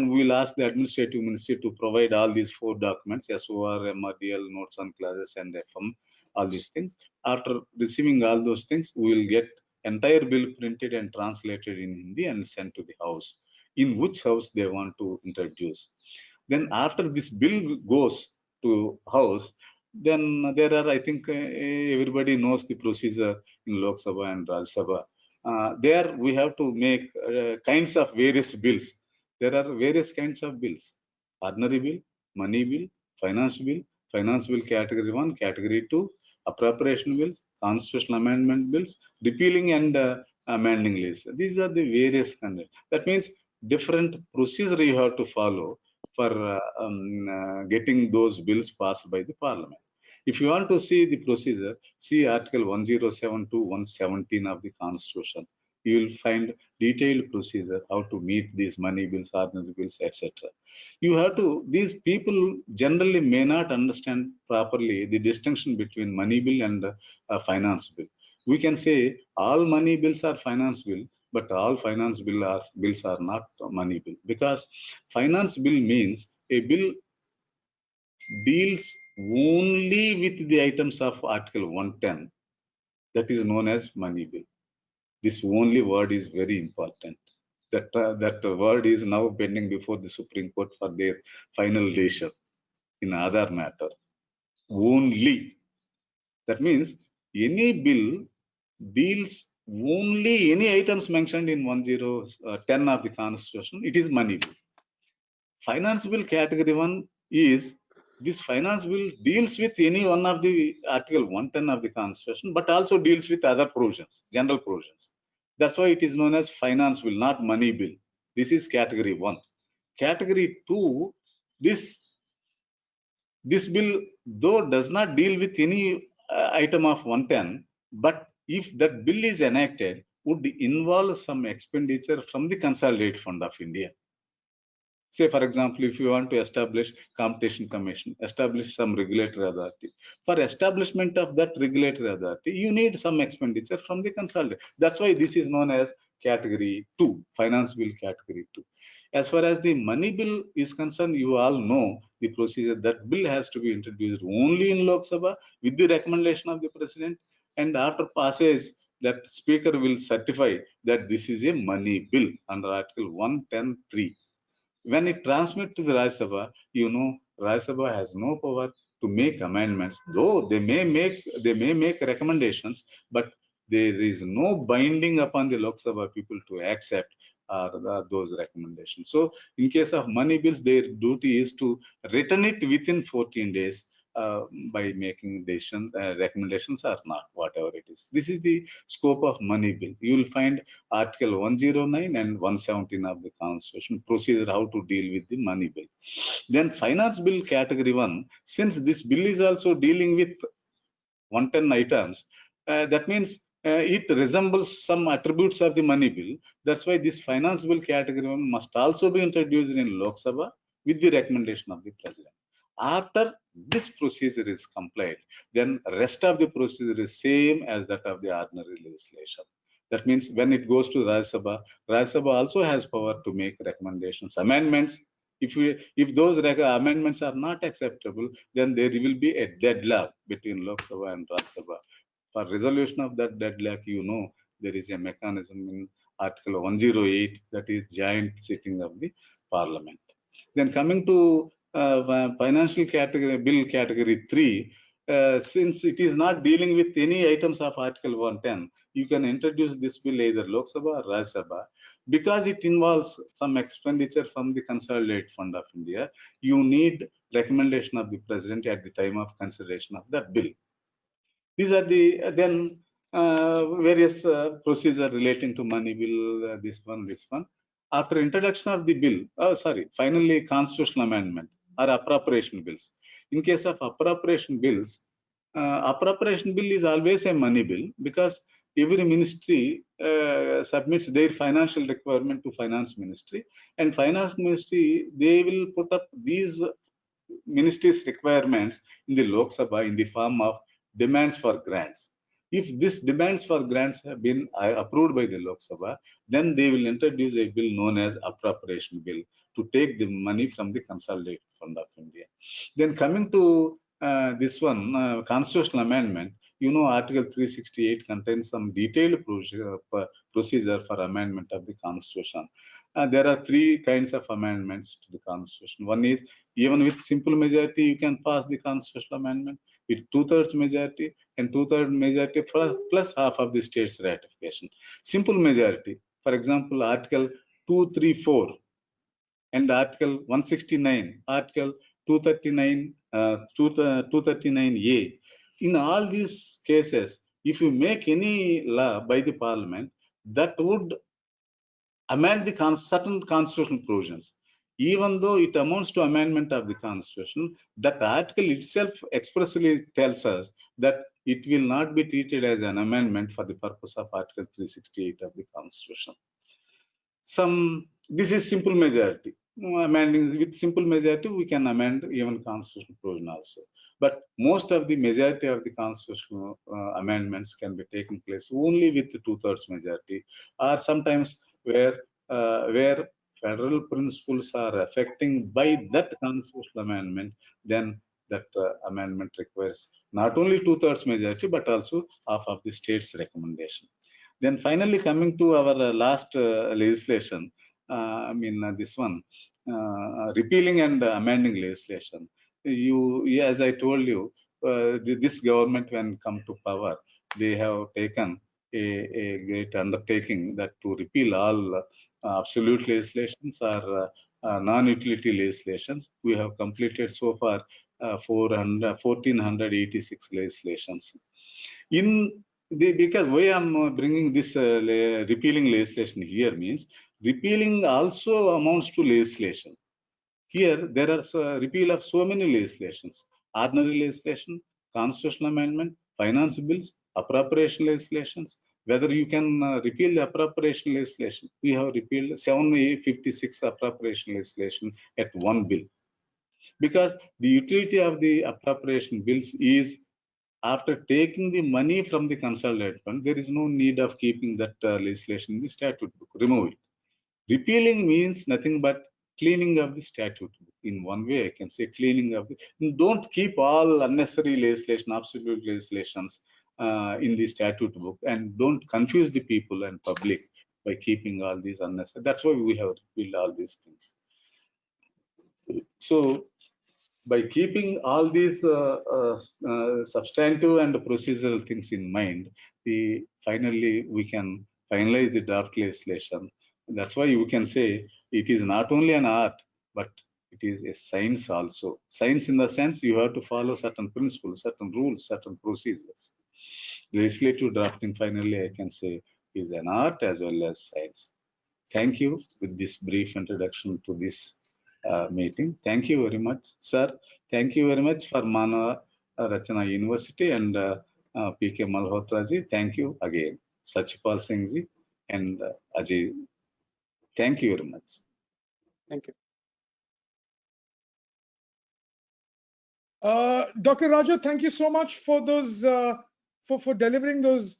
we'll ask the administrative ministry to provide all these 4 documents: SOR, MRDL, notes on clauses, and FM, all these things. After receiving all those things, we will get entire bill printed and translated in Hindi and sent to the house, in which house they want to introduce. Then after this bill goes to house, then there are, I think everybody knows the procedure in Lok Sabha and Rajya Sabha. There we have to make kinds of various bills. There are various kinds of bills: ordinary bill, money bill, finance bill category 1, category 2, appropriation bills, constitutional amendment bills, repealing and amending lists. These are the various kinds. That means different procedure you have to follow for getting those bills passed by the parliament. If you want to see the procedure, see Article 107 to 117 of the Constitution. You will find detailed procedure how to meet these money bills, ordinary bills, etc. You have to, these people generally may not understand properly the distinction between money bill and finance bill. We can say all money bills are finance bill, but all finance bills are not money bill, because finance bill means a bill deals only with the items of Article 110, that is known as money bill. This only word is very important. That word is now pending before the Supreme Court for their final decision in other matter. Only. That means any bill deals only any items mentioned in 10 of the Constitution, it is money bill. Finance bill category 1 is, this finance bill deals with any one of the Article 110 of the Constitution, but also deals with other provisions, general provisions. That's why it is known as finance bill, not money bill. This is category 1. Category 2, this bill, though does not deal with any item of 110, but if that bill is enacted, would involve some expenditure from the Consolidated Fund of India. Say, for example, if you want to establish Competition Commission, establish some regulatory authority. For establishment of that regulatory authority, you need some expenditure from the consolidated. That's why this is known as category 2, finance bill category 2. As far as the money bill is concerned, you all know the procedure. That bill has to be introduced only in Lok Sabha with the recommendation of the president, and after passage, that speaker will certify that this is a money bill under Article 110(3). When it transmits to the Rajya Sabha, you know, Rajya Sabha has no power to make amendments, though they may make recommendations, but there is no binding upon the Lok Sabha people to accept those recommendations. So in case of money bills, their duty is to return it within 14 days by making decisions, recommendations or not, whatever it is. This is the scope of money bill. You will find Article 109 and 117 of the Constitution procedure how to deal with the money bill. Then finance bill category 1, since this bill is also dealing with 110 items, that means it resembles some attributes of the money bill. That's why this finance bill category 1 must also be introduced in Lok Sabha with the recommendation of the President. After this procedure is complied, then rest of the procedure is same as that of the ordinary legislation. That means when it goes to Rajya Sabha also has power to make recommendations, amendments. If those amendments are not acceptable, then there will be a deadlock between Lok Sabha and Rajya Sabha. For resolution of that deadlock, there is a mechanism in Article 108, that is joint sitting of the Parliament. Then coming to financial category bill category 3, since it is not dealing with any items of Article 110, you can introduce this bill either Lok Sabha or Rajya Sabha. Because it involves some expenditure from the Consolidated Fund of India, you need recommendation of the President at the time of consideration of that bill. These are the then various procedures relating to money bill, this one. After introduction of the bill, finally constitutional amendment or appropriation bills. In case of appropriation bills, appropriation bill is always a money bill because every ministry submits their financial requirement to finance ministry, and finance ministry, they will put up these ministry's requirements in the Lok Sabha in the form of demands for grants. If these demands for grants have been approved by the Lok Sabha, then they will introduce a bill known as appropriation bill to take the money from the Consolidated Fund of India. Then coming to this one, constitutional amendment, Article 368 contains some detailed procedure for amendment of the Constitution. There are 3 kinds of amendments to the Constitution. One is, even with simple majority, you can pass the constitutional amendment with 2/3 majority, and 2/3 majority plus half of the state's ratification. Simple majority, for example, Article 234 and Article 169, Article 239, 239A. In all these cases, if you make any law by the Parliament, that would amend the certain constitutional provisions. Even though it amounts to amendment of the Constitution, that article itself expressly tells us that it will not be treated as an amendment for the purpose of Article 368 of the Constitution. This is simple majority. Amending with simple majority, we can amend even constitutional provision also. But most of the majority of the constitutional amendments can be taken place only with the 2/3 majority, or sometimes where federal principles are affecting by that constitutional amendment, then that amendment requires not only 2/3 majority, but also half of the state's recommendation. Then finally, coming to our last legislation, this one, repealing and amending legislation. As I told you, this government, when come to power, they have taken a great undertaking that to repeal all absolute legislations or non-utility legislations. We have completed so far 1,486 legislations. Because why I'm bringing this repealing legislation here means repealing also amounts to legislation. Here there are repeal of so many legislations: ordinary legislation, constitutional amendment, finance bills, appropriation legislations. Whether you can repeal the appropriation legislation, we have repealed 756 appropriation legislation at one bill. Because the utility of the appropriation bills is, after taking the money from the Consolidated Fund, there is no need of keeping that legislation in the statute book. Remove it. Repealing means nothing but cleaning of the statute book. In one way, I can say cleaning of the. Don't keep all unnecessary legislation, absolute legislations in the statute book, and don't confuse the people and public by keeping all these unnecessary. That's why we have repealed all these things. So, by keeping all these substantive and procedural things in mind, finally we can finalize the draft legislation That's why you can say it is not only an art, but it is a science also. Science in the sense you have to follow certain principles, certain rules, certain procedures. Legislative drafting, finally, I can say, is an art as well as science. Thank you with this brief introduction to this meeting. Thank you very much, sir. Thank you very much for Manava Rachana University and PK Malhotra ji. Thank you again, Sachipal Singh ji and Ajay. Thank you very much. Thank you. Dr. Raja, thank you so much for those for delivering those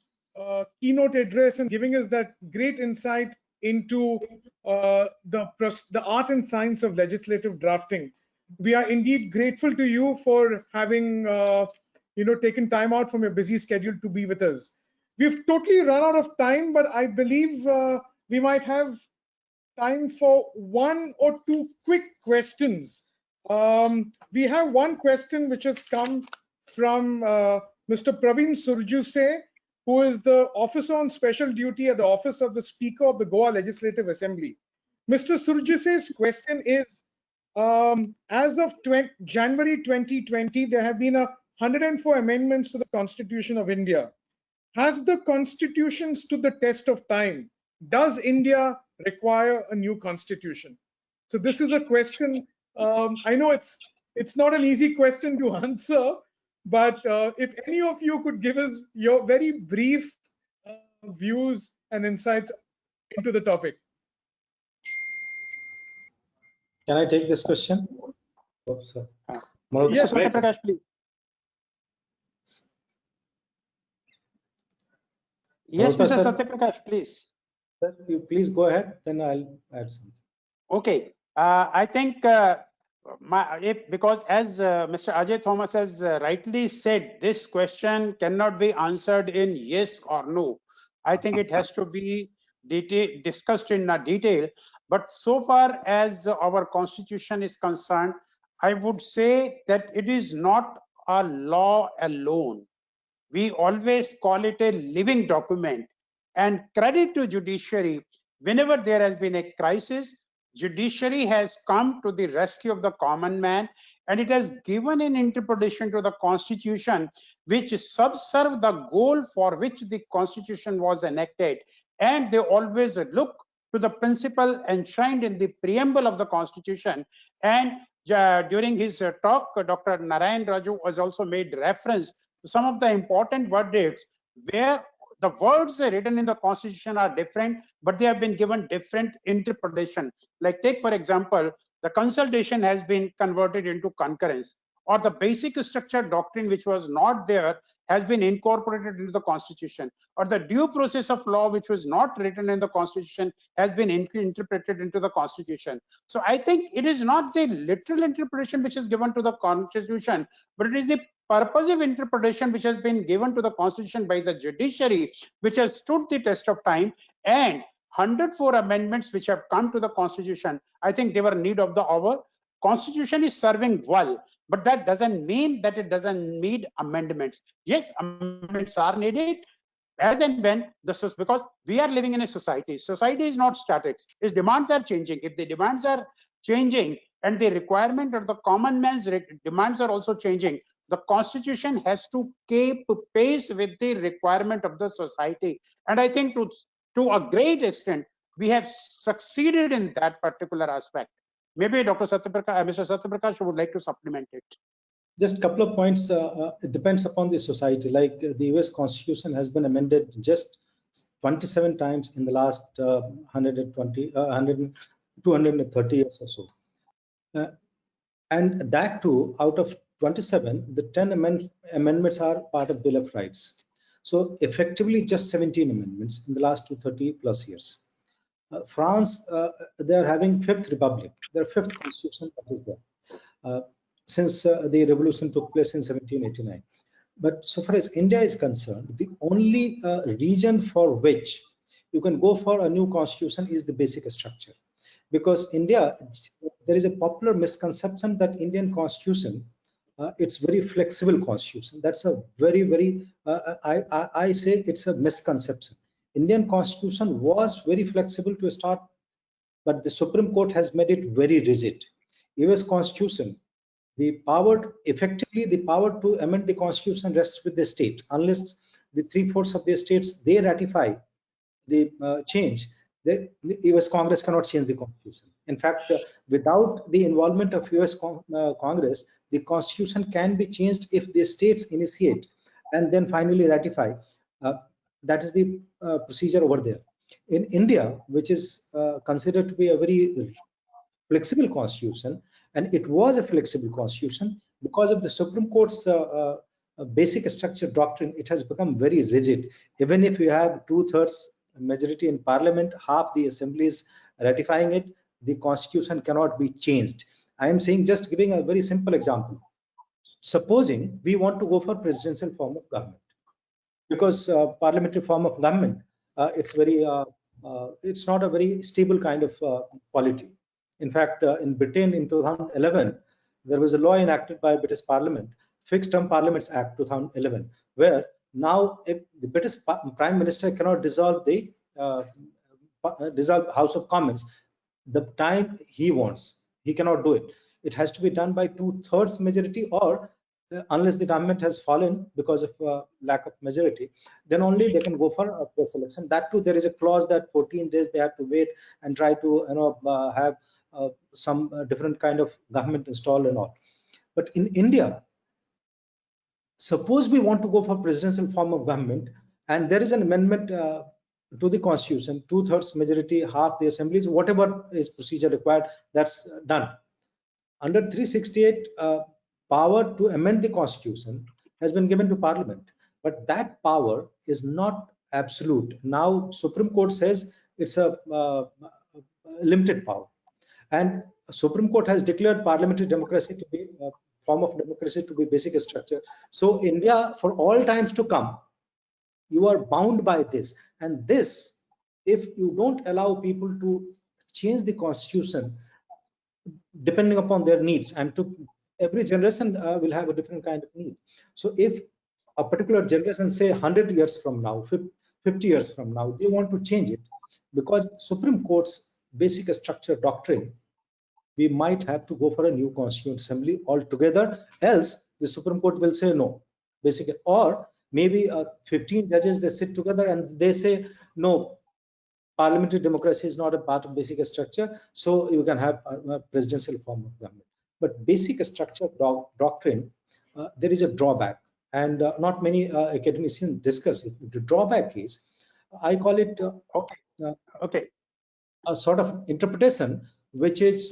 keynote address and giving us that great insight into the art and science of legislative drafting. We are indeed grateful to you for having taken time out from your busy schedule to be with us. We've totally run out of time, but I believe we might have time for one or two quick questions. We have one question which has come from Mr. Praveen Surjuse, who is the officer on special duty at the office of the Speaker of the Goa Legislative Assembly. Mr. Surjuse's question is, as of January 2020, there have been 104 amendments to the Constitution of India. Has the Constitution stood the test of time? Does India require a new constitution? So this is a question. I know it's not an easy question to answer, but if any of you could give us your very brief views and insights into the topic. Can I take this question? Oh, sir. Yes, Mr. Prakash, please. Yes, Mr. Satyaprakash, please. Sir, you please go ahead, then I'll add something. Okay, I think because as Mr. Ajay Thomas has rightly said, this question cannot be answered in yes or no. I think it has to be discussed in detail. But so far as our constitution is concerned, I would say that it is not a law alone. We always call it a living document. And credit to judiciary, whenever there has been a crisis, judiciary has come to the rescue of the common man, and it has given an interpretation to the constitution which subserve the goal for which the constitution was enacted. And they always look to the principle enshrined in the preamble of the constitution. And during his talk, Dr. Narayan Raju has also made reference to some of the important verdicts where the words written in the constitution are different, but they have been given different interpretation. Like take for example, the consultation has been converted into concurrence, or the basic structure doctrine which was not there has been incorporated into the constitution, or the due process of law which was not written in the constitution has been interpreted into the constitution. So I think it is not the literal interpretation which is given to the constitution, but it is the purposive interpretation which has been given to the constitution by the judiciary, which has stood the test of time. And 104 amendments which have come to the constitution, I think they were in need of the hour. Constitution is serving well, but that doesn't mean that it doesn't need amendments. Yes, amendments are needed as and when because we are living in a society. Society is not static. Its demands are changing. If the demands are changing and the requirement of the common man's demands are also changing, the constitution has to keep pace with the requirement of the society. And I think to a great extent, we have succeeded in that particular aspect. Maybe Dr. Satyaprakash, Mr. Satyaprakash would like to supplement it. Just a couple of points. It depends upon the society. Like the US Constitution has been amended just 27 times in the last 230 years or so. And that too, out of 27, the 10 amendments are part of Bill of Rights. So effectively just 17 amendments in the last 230 plus years. France, they are having Fifth Republic, their fifth constitution that is there, since the revolution took place in 1789. But so far as India is concerned, the only region for which you can go for a new constitution is the basic structure. Because India, there is a popular misconception that Indian constitution, it's very flexible constitution. That's a very, I say it's a misconception. Indian constitution was very flexible to start but the Supreme Court has made it very rigid. US Constitution, effectively the power to amend the Constitution rests with the state. Unless the 3/4 of the states they ratify the change, the US Congress cannot change the Constitution. In fact, without the involvement of US Congress, the Constitution can be changed if the states initiate and then finally ratify. That is the procedure over there. In India, which is considered to be a very flexible constitution, and it was a flexible constitution, because of the Supreme Court's basic structure doctrine, it has become very rigid. Even if you have 2/3 majority in parliament, half the assembly is ratifying it, the constitution cannot be changed. I am saying, just giving a very simple example. Supposing we want to go for presidential form of government, because parliamentary form of government, it's not a very stable kind of polity. In fact, in Britain in 2011, there was a law enacted by British Parliament, Fixed Term Parliaments Act 2011, where now if the British Prime Minister cannot dissolve the House of Commons the time he wants. He cannot do it. It has to be done by 2/3 majority, or unless the government has fallen because of lack of majority, then only they can go for a fresh election. That too, there is a clause that 14 days they have to wait and try to have some different kind of government installed and all. But in India, suppose we want to go for presidential form of government, and there is an amendment to the Constitution, 2/3 majority, half the assemblies, whatever is procedure required, that's done. Under 368, power to amend the Constitution has been given to Parliament, but that power is not absolute. Now Supreme Court says it's a limited power, and Supreme Court has declared parliamentary democracy to be a form of democracy, to be basic structure. So India, for all times to come, you are bound by this. And this, if you don't allow people to change the Constitution depending upon their needs, and to every generation will have a different kind of need. So if a particular generation, say 100 years from now, 50 years from now, they want to change it, because Supreme Court's basic structure doctrine, we might have to go for a new Constituent Assembly altogether, else the Supreme Court will say no, basically. Or maybe 15 judges, they sit together and they say, no, parliamentary democracy is not a part of basic structure, so you can have a presidential form of government. But basic structure doctrine, there is a drawback, and not many academicians discuss it. The drawback is, I call it a sort of interpretation, which is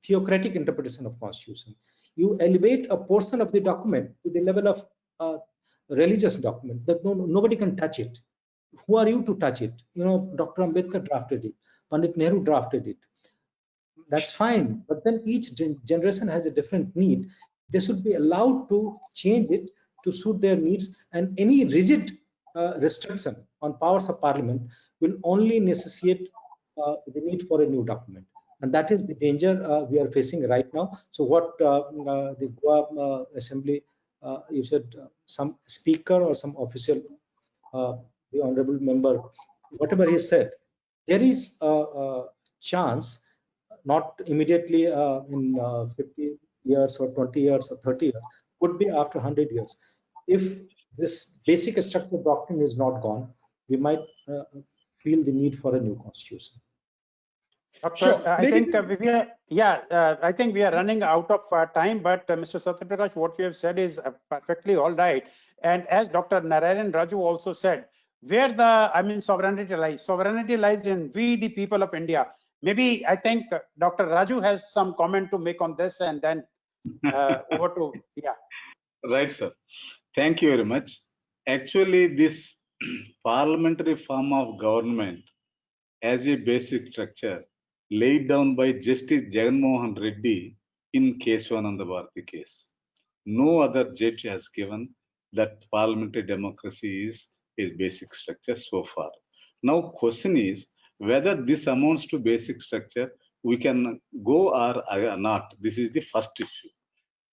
theocratic interpretation of Constitution. You elevate a portion of the document to the level of religious document, that nobody can touch it. Who are you to touch it? Dr. Ambedkar drafted it, Pandit Nehru drafted it. That's fine, but then each generation has a different need. They should be allowed to change it to suit their needs, and any rigid restriction on powers of parliament will only necessitate the need for a new document. And that is the danger we are facing right now. So what the Goa Assembly, you said some speaker or some official, the honorable member, whatever he said, there is a chance, not immediately in 50 years or 20 years or 30 years, could be after 100 years. If this basic structure doctrine is not gone, we might feel the need for a new constitution. Doctor, Sure. I think I think we are running out of time, but Mr. Satyaprakash, what you have said is perfectly all right. And as Dr. Narayan Raju also said, where the sovereignty lies. Sovereignty lies in we, the people of India. Maybe I think Dr. Raju has some comment to make on this, and then over to Right, sir. Thank you very much. Actually, this parliamentary form of government as a basic structure laid down by Justice Jagan Mohan Reddy in Keshavananda Bharati case. No other judge has given that parliamentary democracy is a basic structure so far. Now, question is whether this amounts to basic structure, we can go or not. This is the first issue.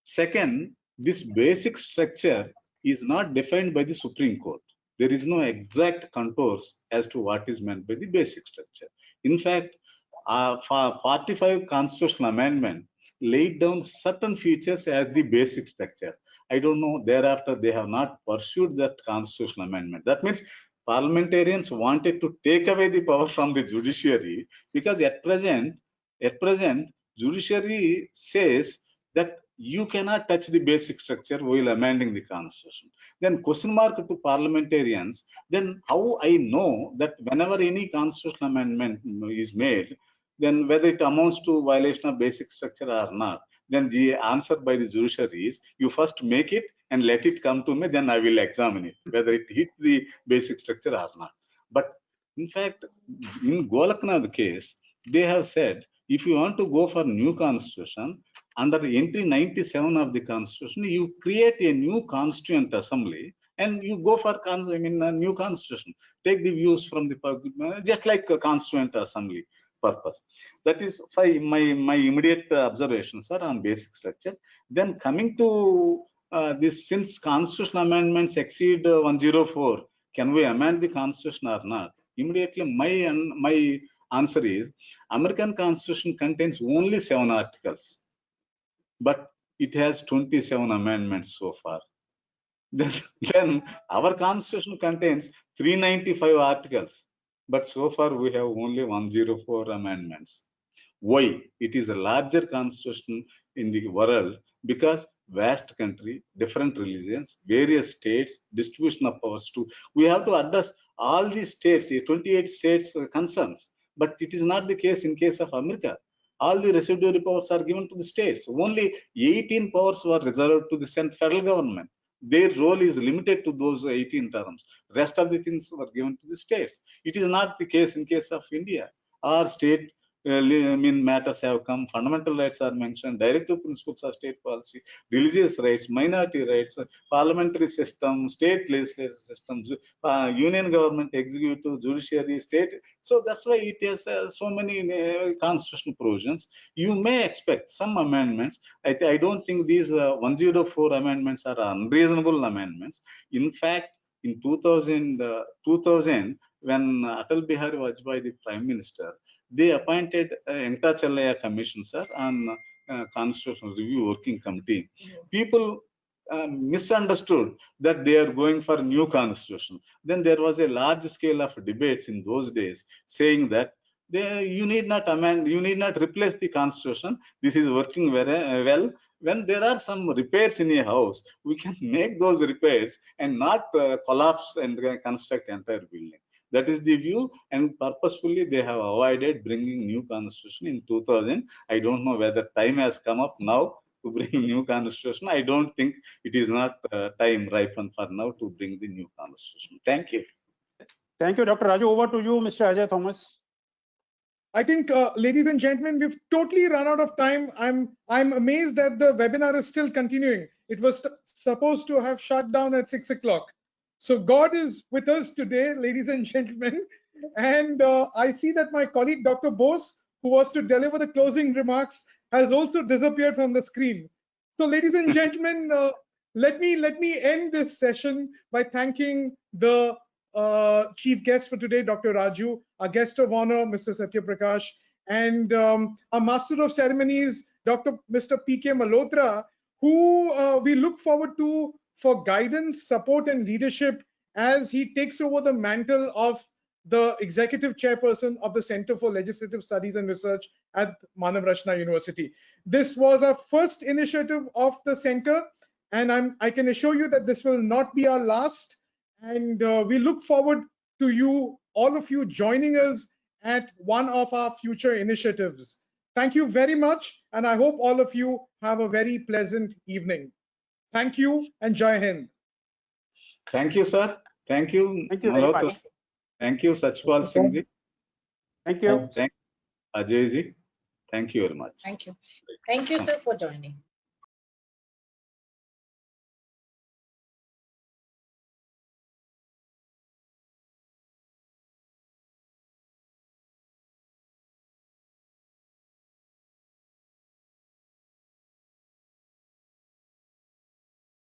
Second, this basic structure is not defined by the Supreme Court. There is no exact contours as to what is meant by the basic structure. In fact, for 45 constitutional amendment laid down certain features as the basic structure. I don't know, thereafter they have not pursued that constitutional amendment. That means parliamentarians wanted to take away the power from the judiciary, because at present, judiciary says that you cannot touch the basic structure while amending the constitution. Then question mark to parliamentarians, then how I know that whenever any constitutional amendment is made, then whether it amounts to violation of basic structure or not, then the answer by the judiciary is, you first make it and let it come to me, then I will examine it, whether it hit the basic structure or not. But in fact, in Golaknath case, they have said, if you want to go for new constitution, under entry 97 of the constitution, you create a new constituent assembly and you go for a new constitution. Take the views from the public, just like a constituent assembly purpose. That is my immediate observations are on basic structure. Then coming to this, since constitutional amendments exceed 104, can we amend the constitution or not? Immediately my answer is, American Constitution contains only 7 articles, but it has 27 amendments so far. Then our Constitution contains 395 articles, but so far we have only 104 amendments. Why? It is a larger constitution in the world, because vast country, different religions, various states, distribution of powers too. We have to address all these states, 28 states concerns, but it is not the case in case of America. All the residuary powers are given to the states. Only 18 powers were reserved to the federal government. Their role is limited to those 18 terms. Rest of the things were given to the states. It is not the case in case of India. Our state matters have come, fundamental rights are mentioned, directive principles of state policy, religious rights, minority rights, parliamentary system, state legislative systems, union government, executive, judiciary, state. So that's why it has so many constitutional provisions. You may expect some amendments. I don't think these 104 amendments are unreasonable amendments. In fact, in 2000, when Atal Bihari Vajpayee, the Prime Minister, they appointed Venkata Challaiah Commission, sir, on Constitutional Review Working Committee. People misunderstood that they are going for new constitution. Then there was a large scale of debates in those days saying that you need not amend, you need not replace the constitution. This is working very well. When there are some repairs in a house, we can make those repairs and not collapse and construct entire building. That is the view, and purposefully they have avoided bringing new constitution in 2000. I don't know whether time has come up now to bring new constitution. I don't think it is not time ripened for now to bring the new constitution. Thank you. Thank you, Dr. Raju. Over to you, Mr. Ajay Thomas. I think, ladies and gentlemen, we've totally run out of time. I'm amazed that the webinar is still continuing. It was supposed to have shut down at 6 o'clock. So God is with us today, ladies and gentlemen. And I see that my colleague, Dr. Bose, who was to deliver the closing remarks, has also disappeared from the screen. So ladies and gentlemen, let me end this session by thanking the chief guest for today, Dr. Raju, our guest of honor, Mr. Satya Prakash, and our master of ceremonies, Mr. P.K. Malhotra, who we look forward to for guidance, support, and leadership as he takes over the mantle of the executive chairperson of the Center for Legislative Studies and Research at Manav Rachna University. This was our first initiative of the center, and I can assure you that this will not be our last. And we look forward to you, all of you, joining us at one of our future initiatives. Thank you very much, and I hope all of you have a very pleasant evening. Thank you, and Jai Hind. Thank you, sir. Thank you. Thank you very much. Thank you, Sachpal Singh ji. Thank you. Thank you, Ajay ji. Thank you very much. Thank you. Thank you, sir, for joining.